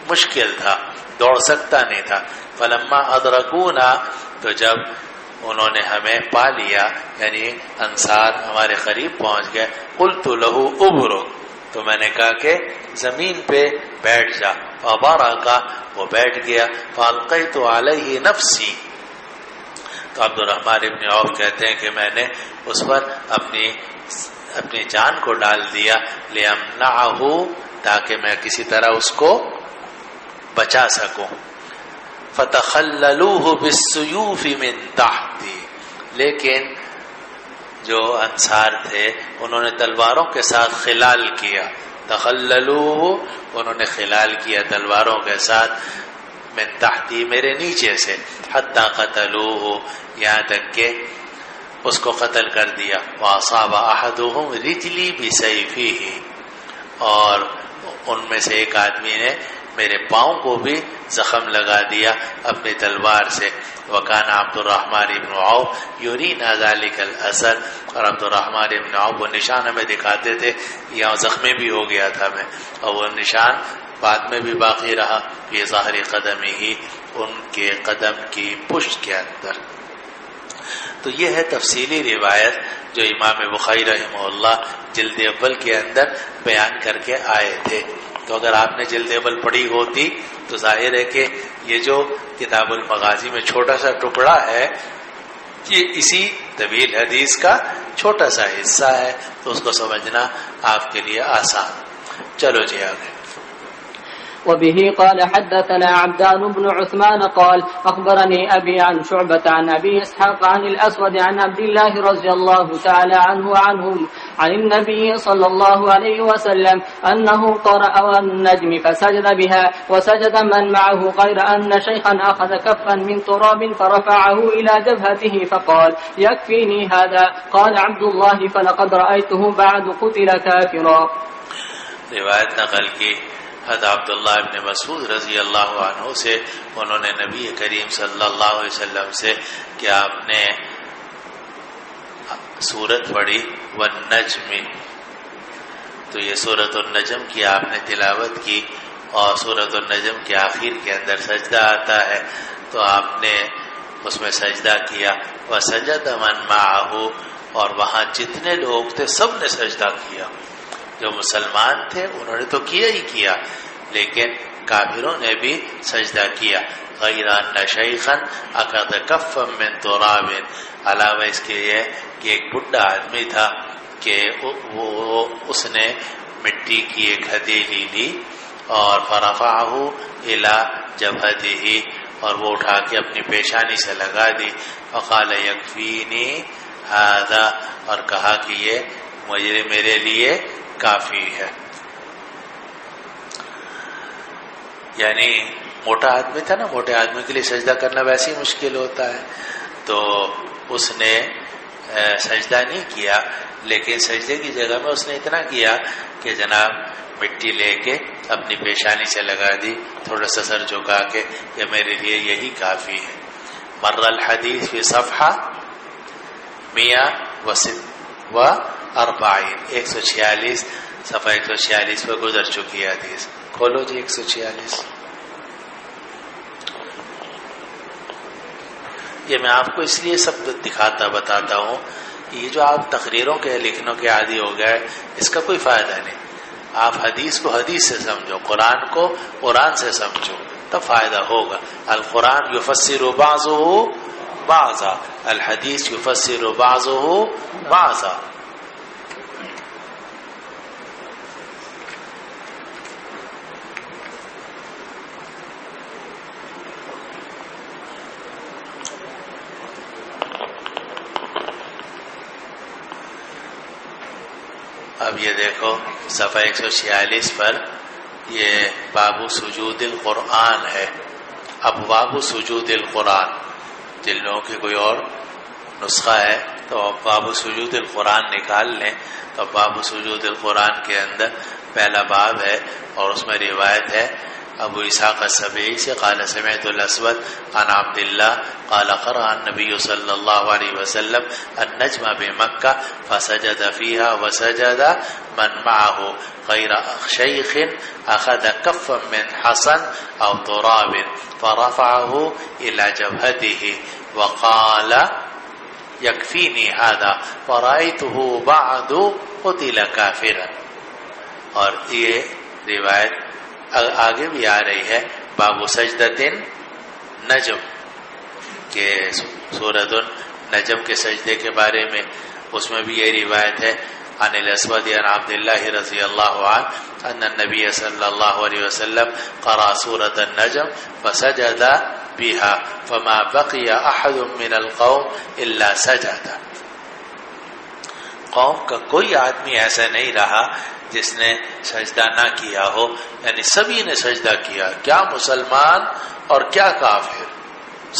مشکل تھا، دوڑ سکتا نہیں تھا۔ فلما ادرکونا، تو جب انہوں نے ہمیں پا لیا، یعنی انصار ہمارے قریب پہنچ گئے، قلت له ابرک، تو میں نے کہا کہ زمین پہ بیٹھ جا، فبرک، وہ بیٹھ گیا، فالقیت علیہ نفسی، تو عبد الرحمن ابن عوف کہتے ہیں کہ میں نے اس پر اپنی جان کو ڈال دیا، لیمنعہ، تاکہ میں کسی طرح اس کو بچا سکوں۔ فتخللوہ بالسیوف من تحتی، لیکن جو انصار تھے انہوں نے تلواروں کے ساتھ خلال کیا، تخللوہ، انہوں نے خلال کیا تلواروں کے ساتھ، من تحتی، میرے نیچے سے، حتی قتلوہ، یہاں تک کہ اس کو قتل کر دیا۔ واصاب احدهم رجلی بسیفہ، اور ان میں سے ایک آدمی نے میرے پاؤں کو بھی زخم لگا دیا اپنی تلوار سے۔ وکان عبد الرحمن ابن عوف یرینا ذلک الاثر، اور عبد الرحمن ابن عوف وہ نشان ہمیں دکھاتے تھے، یہاں زخمی بھی ہو گیا تھا میں، اور وہ نشان بعد میں بھی باقی رہا، یہ ظاہر قدم ہی، ان کے قدم کی پشت کے اندر۔ تو یہ ہے تفصیلی روایت جو امام بخاری رحمہ اللہ جلد اول کے اندر بیان کر کے آئے تھے۔ تو اگر آپ نے جلد اول پڑھی ہوتی تو ظاہر ہے کہ یہ جو کتاب المغازی میں چھوٹا سا ٹکڑا ہے یہ اسی طویل حدیث کا چھوٹا سا حصہ ہے، تو اس کو سمجھنا آپ کے لیے آسان۔ چلو جی آگے۔ وبه قال حدثنا عبدان بن عثمان قال أخبرني أبي عن شعبة عن أبي إسحاق عن الأسود عن عبد الله رضي الله تعالى عنه عن النبي صلى الله عليه وسلم أنه قرأ والنجم فسجد بها وسجد من معه، غير أن شيخا أخذ كفا من تراب فرفعه إلى جبهته فقال يكفيني هذا. قال عبد الله فلقد رأيته بعد قتل كافرا. روایت نقل کی حضرت عبداللہ ابن مسعود رضی اللہ عنہ سے انہوں نے نبی کریم صلی اللہ علیہ وسلم سے کہ آپ نے سورت پڑھی والنجم، تو یہ سورۃ النجم کی آپ نے تلاوت کی، اور سورۃ النجم کے آخر کے اندر سجدہ آتا ہے، تو آپ نے اس میں سجدہ کیا، وسجد من معه، اور وہاں جتنے لوگ تھے سب نے سجدہ کیا، جو مسلمان تھے انہوں نے تو کیا ہی کیا، لیکن کافروں نے بھی سجدہ کیا، غیر ان شیخا اخذ کفا من تراب، علاوہ اس کے یہ کہ ایک بڈھا آدمی تھا کہ وہ اس نے مٹی کی ایک ہتھیلی لی اور فرفعہ الی جبہتہ، اور وہ اٹھا کے اپنی پیشانی سے لگا دی، فقال یکفینی ھذا، اور کہا کہ یہ مجھے میرے لیے کافی ہے۔ یعنی موٹا آدمی تھا نا، موٹے آدمی کے لیے سجدہ کرنا ویسے ہی مشکل ہوتا ہے، تو اس نے سجدہ نہیں کیا، لیکن سجدے کی جگہ میں اس نے اتنا کیا کہ جناب مٹی لے کے اپنی پیشانی سے لگا دی، تھوڑا سا سر جھکا کے، کہ میرے لیے یہی کافی ہے۔ مر الحدیث فی صفحہ 146، 146 صفحہ 146 پہ گزر چکی حدیث، کھولو جی 146۔ یہ میں آپ کو اس لیے سب بتاتا ہوں، یہ جو آپ تقریروں کے لکھنوں کے عادی ہو گئے، اس کا کوئی فائدہ نہیں۔ آپ حدیث کو حدیث سے سمجھو، قرآن کو قرآن سے سمجھو، تب فائدہ ہوگا۔ القرآن یفسر بعضہ بعضا، الحدیث یفسر بعضہ بعضا۔ اب یہ دیکھو صفحہ 146 پر یہ باب سجود القرآن ہے، اب باب سجود القرآن، جن لوگوں کی کوئی اور نسخہ ہے تو باب سجود القرآن نکال لیں، تو باب سجود القرآن کے اندر پہلا باب ہے، اور اس میں روایت ہے ابو اسحاق السبیعی سے قال سمعت الاسود عن عبد اللہ قال قرأ النبی صلی اللہ علیہ وسلم النجم بمکہ فسجد فیہا وسجد من معه غیر شیخ اخذ کفا من حصن او تراب فرفعه الى جبهته وقال یکفینی ھذا فرأیته بعد قتل کافرا۔ اور یہ روایت آگے بھی آ رہی ہے باب سجدۃ نجم، کہ سورۃ النجم کے سجدے کے بارے میں، اس میں بھی یہ روایت ہے عن الاسود عن عبد اللہ رضی اللہ عنہ ان النبی صلی اللہ علیہ وسلم قرأ سورۃ النجم فسجد بها فما بقي احد من القوم الا سجد۔ قوم کا کوئی آدمی ایسا نہیں رہا جس نے سجدہ نہ کیا ہو، یعنی سبھی نے سجدہ کیا، کیا مسلمان اور کیا کافر،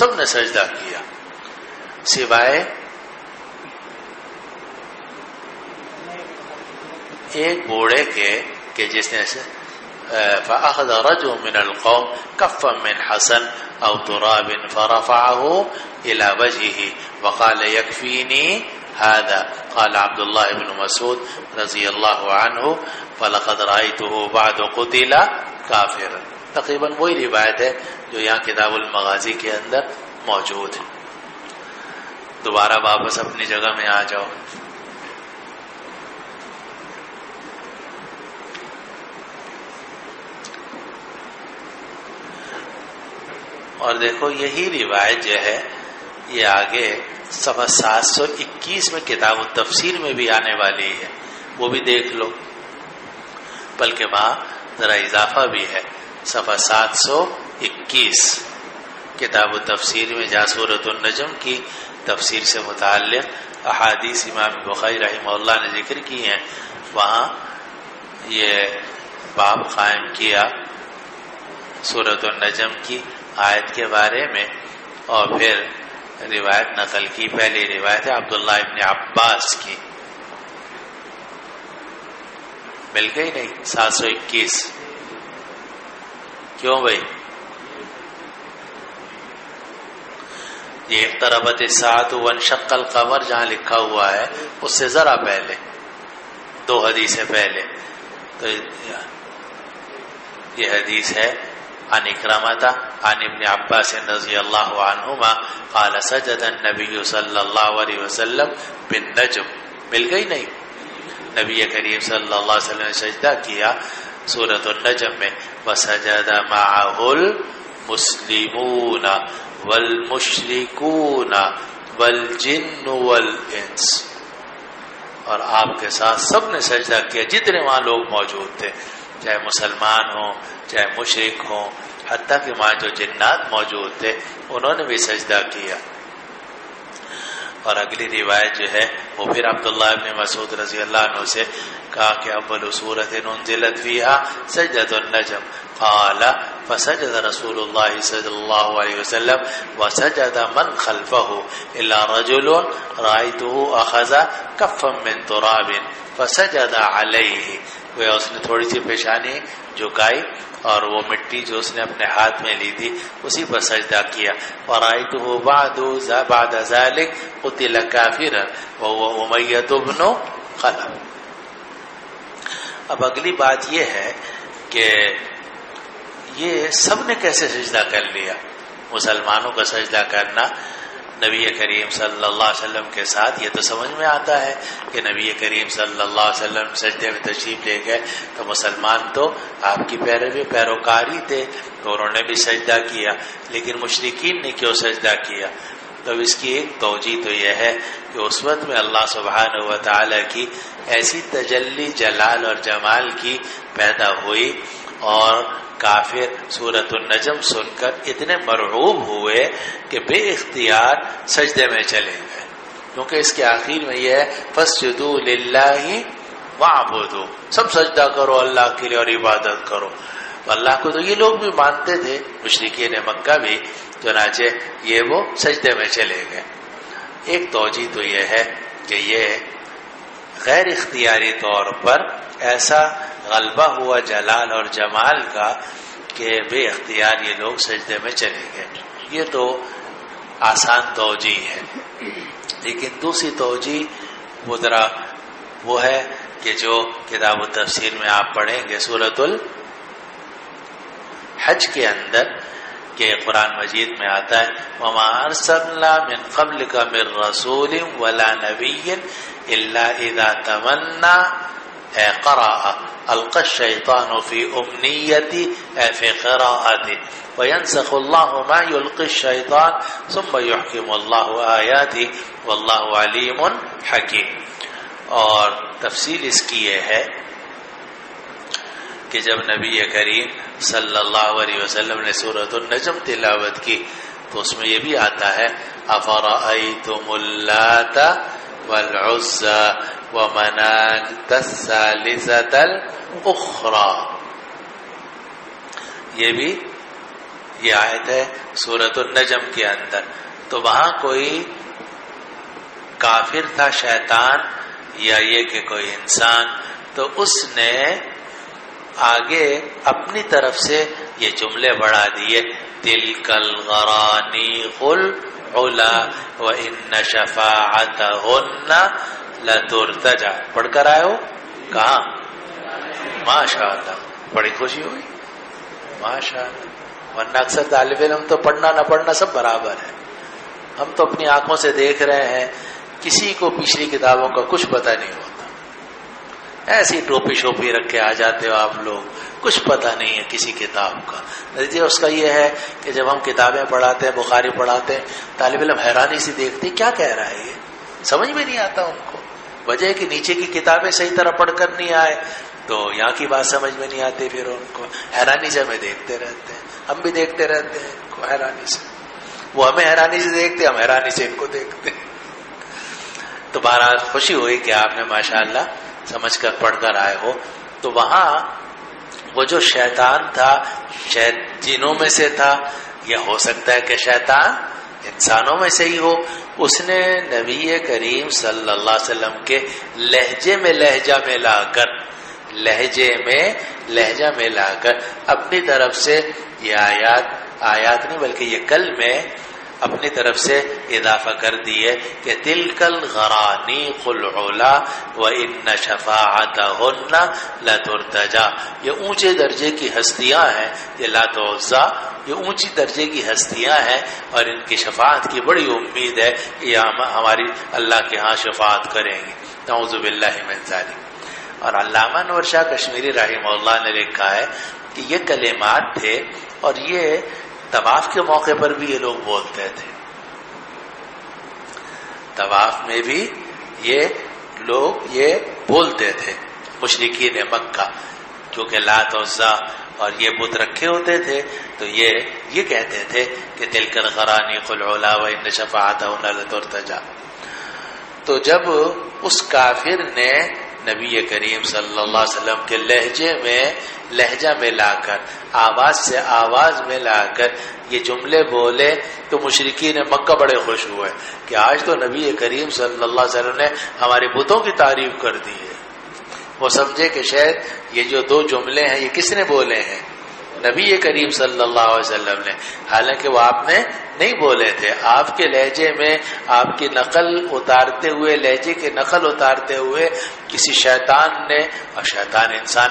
سب نے سجدہ کیا، سوائے ایک بوڑھے کے کہ جس نے فأخذ رجل من القوم كفا من حسن أو تراب فرفعه إلى وجهه وقال يكفيني هذا۔ قال عبد الله بن مسعود رضی اللہ عنہ فلقد رأيته بعد قتل كافرا۔ تقریباً وہی روایت ہے جو یہاں کتاب المغازی کے اندر موجود ہے۔ دوبارہ واپس اپنی جگہ میں آ جاؤ۔ اور دیکھو یہی روایت جو ہے یہ آگے صفحہ 721 میں کتاب التفسیر میں بھی آنے والی ہے، وہ بھی دیکھ لو، بلکہ وہاں ذرا اضافہ بھی ہے، صفحہ 721 کتاب التفسیر میں جہاں سورۃ النجم کی تفسیر سے متعلق احادیث امام بخاری رحمہ اللہ نے ذکر کی ہیں، وہاں یہ باب قائم کیا سورۃ النجم کی آیت کے بارے میں، اور پھر روایت نقل کی۔ پہلی روایت ہے عبداللہ ابن عباس کی، مل گئی نہیں 721، کیوں بھائی؟ یہ اقتربت الساعۃ وانشق القمر جہاں لکھا ہوا ہے اس سے ذرا پہلے 2 حدیثیں پہلے، تو یہ حدیث ہے عن اکرمۃ عن ابن عباس رضی اللہ عنہما قال سجد النبی صلی اللہ علیہ وسلم بالنجم. مل گئی نہیں؟ نبی کریم صلی اللہ علیہ وسلم نے سجدہ کیا سورۃ النجم میں. وسجد معه المسلمون والمشرکون والجن والانس، اور آپ کے ساتھ سب نے سجدہ کیا جتنے وہاں لوگ موجود تھے، چاہے مسلمان ہوں چاہے مشرک ہوں، حتیٰ کہ وہاں جو جنات موجود تھے انہوں نے بھی سجدہ کیا. اور اگلی روایت جو ہے وہ پھر عبداللہ ابن مسعود رضی اللہ عنہ سے کہا کہ اول سورۃ انزلت فیہا سجدۃ النجم قال فسجد رسول اللہ صلی اللہ علیہ وسلم وسجد من خلفہ الا رجل رأیتہ اخذ کفا من تراب فسجد علیہ. وہ اس نے تھوڑی سی پیشانی جھکائی اور وہ مٹی جو اس نے اپنے ہاتھ میں لی تھی اسی پر سجدہ کیا. وَرَأَيْتُهُ بَعْدَ ذَلِكَ قُتِلَ كَافِرًا وَهُوَ أُمَيَّةُ بْنُ خَلَفَ. اب اگلی بات یہ ہے کہ یہ سب نے کیسے سجدہ کر لیا؟ مسلمانوں کا سجدہ کرنا نبی کریم صلی اللہ علیہ وسلم کے ساتھ، یہ تو سمجھ میں آتا ہے کہ نبی کریم صلی اللہ علیہ وسلم سجدے میں تشریف لے گئے تو مسلمان تو آپ کی پیروکاری تھے تو انہوں نے بھی سجدہ کیا. لیکن مشرکین نے کیوں سجدہ کیا؟ تو اس کی ایک توجہ تو یہ ہے کہ اس وقت میں اللہ سبحانہ و تعالی کی ایسی تجلی جلال اور جمال کی پیدا ہوئی اور کافر سورۃ النجم سن کر اتنے مرعوب ہوئے کہ بے اختیار سجدے میں چلے گئے، کیونکہ اس کے آخر میں یہ ہے فَاسْجُدُوا لِلَّهِ وَاعْبُدُوا، سب سجدہ کرو اللہ کے لیے اور عبادت کرو. اللہ کو تو یہ لوگ بھی مانتے تھے، مشرکین مکہ بھی، چنانچہ یہ وہ سجدے میں چلے گئے. ایک توجہ تو یہ ہے کہ یہ غیر اختیاری طور پر ایسا غلبہ ہوا جلال اور جمال کا کہ بے اختیار یہ لوگ سجدے میں چلے گئے. یہ تو آسان توجہ ہے. لیکن دوسری توجہ وہ ہے کہ جو کتاب التفسیر میں آپ پڑھیں گے سورۃ الحج کے اندر کہ قرآن مجید میں آتا ہے وَمَا أَرْسَلْنَا مِن قَبْلِكَ مِن رَّسُولٍ وَلَا نَبِيٍّ إِلَّا إِذَا تَمَنَّى قَرَأَ أَلْقَى الشَّيْطَانُ فِي أُمْنِيَّتِهِ فِي قِرَاءَتِهِ وَيَنسَخُ اللَّهُ مَا يُلْقِي الشَّيْطَانُ ثُمَّ يُحْكِمُ اللَّهُ آيَاتِهِ وَاللَّهُ عَلِيمٌ حَكِيمٌ. اور تفصیل اس کی یہ ہے کہ جب نبی کریم صلی اللہ علیہ وسلم نے سورۃ النجم تلاوت کی تو اس میں یہ بھی آتا ہے أَفَرَأَيْتُمُ اللَّاتَ وَالْعُزَّى وَمَنَاةَ الثَّالِثَةَ الْأُخْرَى. یہ بھی یہ آیت ہے سورۃ النجم کے اندر. تو وہاں کوئی کافر تھا شیطان یا یہ کہ کوئی انسان، تو اس نے آگے اپنی طرف سے یہ جملے بڑھا دیے تِلْكَ الْغَرَانِيقُ الْعُلَى وَإِنَّ شَفَاعَتَهُنَّ لَتُرْتَجَى. پڑھ کر آئے ہو کہاں؟ ماشاءاللہ، بڑی خوشی ہوئی ماشاءاللہ. ورنہ اکثر طالب علم تو پڑھنا نہ پڑھنا سب برابر ہے. ہم تو اپنی آنکھوں سے دیکھ رہے ہیں کسی کو پچھلی کتابوں کا کچھ پتہ نہیں ہوتا، ایسی ٹوپی شوپی رکھ کے آ جاتے ہو آپ لوگ، کچھ پتہ نہیں ہے کسی کتاب کا. نتیجہ اس کا یہ ہے کہ جب ہم کتابیں پڑھاتے ہیں، بخاری پڑھاتے ہیں، طالب علم حیرانی سے دیکھتے کیا کہہ رہا ہے، یہ سمجھ میں نہیں آتا ان کو. وجہ ہے کہ نیچے کی کتابیں صحیح طرح پڑھ کر نہیں آئے تو یہاں کی بات سمجھ میں نہیں آتی، پھر ان کو حیرانی سے ہمیں دیکھتے رہتے ہیں. ہم بھی دیکھتے رہتے ہیں ان کو حیرانی سے، وہ ہمیں حیرانی سے دیکھتے، ہم حیرانی سے ان کو دیکھتے. تو بہرحال خوشی ہوئی کہ آپ نے ماشاءاللہ سمجھ کر پڑھ کر آئے ہو. تو وہاں وہ جو شیطان تھا جنوں میں سے تھا، یا ہو سکتا ہے کہ شیطان انسانوں میں سے ہی ہو، اس نے نبی کریم صلی اللہ علیہ وسلم کے لہجے میں لہجہ ملا کر اپنی طرف سے یہ آیات نہیں بلکہ یہ کل میں اپنی طرف سے اضافہ کر دیے کہ تلک الغرانیق العلا وان شفاعتهن لترتجى، یہ اونچے درجے کی ہستیاں ہیں، یہ لات و عزا یہ اونچی درجے کی ہستیاں ہیں اور ان کی شفاعت کی بڑی امید ہے کہ یہ ہماری اللہ کے ہاں شفاعت کریں گی، نعوذ باللہ من ذلک۔ اور علامہ انور شاہ کشمیری رحمہ اللہ نے لکھا ہے کہ یہ کلمات تھے اور یہ طواف کے موقع پر بھی یہ لوگ بولتے تھے، طواف میں بھی یہ لوگ یہ بولتے تھے مشرکین مکہ، کیونکہ لات و عزا اور یہ بت رکھے ہوتے تھے تو یہ کہتے تھے کہ تلک الغرانیق العلا وان شفاعتهن لترتجى۔ تو جب اس کافر نے نبی کریم صلی اللہ علیہ وسلم کے لہجہ میں لا کر، آواز سے آواز میں لا کر یہ جملے بولے تو مشرکین مکہ بڑے خوش ہوئے کہ آج تو نبی کریم صلی اللہ علیہ وسلم نے ہمارے بتوں کی تعریف کر دی ہے۔ وہ سمجھے کہ شاید یہ جو دو جملے ہیں یہ کس نے بولے ہیں؟ نبی کریم صلی اللہ علیہ وسلم نے، حالانکہ وہ آپ نے نہیں بولے تھے، آپ کے لہجے میں آپ کی نقل اتارتے ہوئے، لہجے کی نقل اتارتے ہوئے کسی شیطان نے، اور شیطان انسان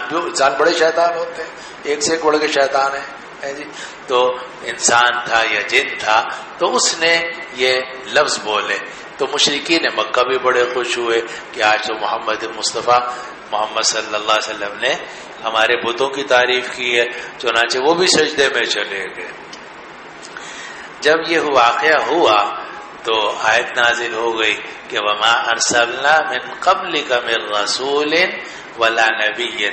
بڑے شیطان ہوتے ہیں، ایک سے ایک بڑے کے شیطان ہیں جی، تو انسان تھا یا جن تھا تو اس نے یہ لفظ بولے تو مشرکین مکہ بھی بڑے خوش ہوئے کہ آج تو محمد مصطفیٰ محمد صلی اللہ علیہ وسلم نے ہمارے بتوں کی تعریف کی ہے، چنانچہ وہ بھی سجدے میں چلے گئے۔ جب یہ واقعہ ہوا تو آیت نازل ہو گئی کہ وما ارسلنا من قبلک من رسول ولا نبی،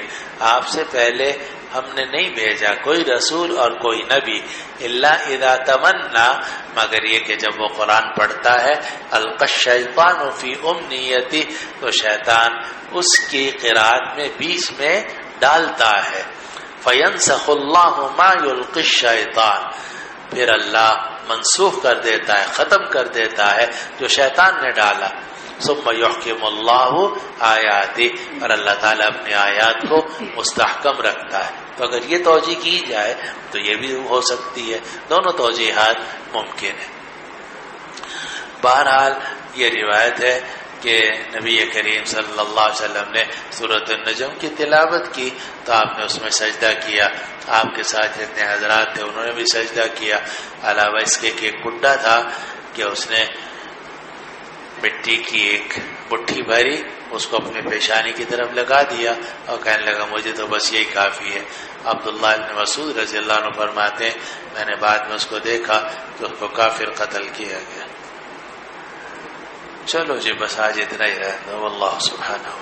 آپ سے پہلے ہم نے نہیں بھیجا کوئی رسول اور کوئی نبی، الا اذا تمنا، مگر یہ کہ جب وہ قرآن پڑھتا ہے، القى الشیطان فی امنیتی، تو شیطان اس کی قرأت میں بیچ میں ڈالتا ہے، فینسخ اللہ ما یلقی الشیطان، پھر اللہ منسوخ کر دیتا ہے، ختم کر دیتا ہے جو شیطان نے ڈالا، ثم یحکم اللہ آیاتی، اور اللہ تعالیٰ اپنے آیات کو مستحکم رکھتا ہے۔ تو اگر یہ توجیہ کی جائے تو یہ بھی ہو سکتی ہے، دونوں توجیحات ممکن ہیں۔ بہرحال یہ روایت ہے کہ نبی کریم صلی اللہ علیہ وسلم نے سورۃ النجم کی تلاوت کی تو آپ نے اس میں سجدہ کیا، آپ کے ساتھ جتنے حضرات تھے انہوں نے بھی سجدہ کیا، علاوہ اس کے ایک بڈھا تھا کہ اس نے مٹی کی ایک مٹھی بھری، اس کو اپنے پیشانی کی طرف لگا دیا اور کہنے لگا مجھے تو بس یہی کافی ہے۔ عبداللہ بن مسعود رضی اللہ عنہ فرماتے ہیں میں نے بعد میں اس کو دیکھا کہ اس کو کافر قتل کیا گیا۔ چلو جی بس آج اتنا ہی رہتا، واللہ سبحانہ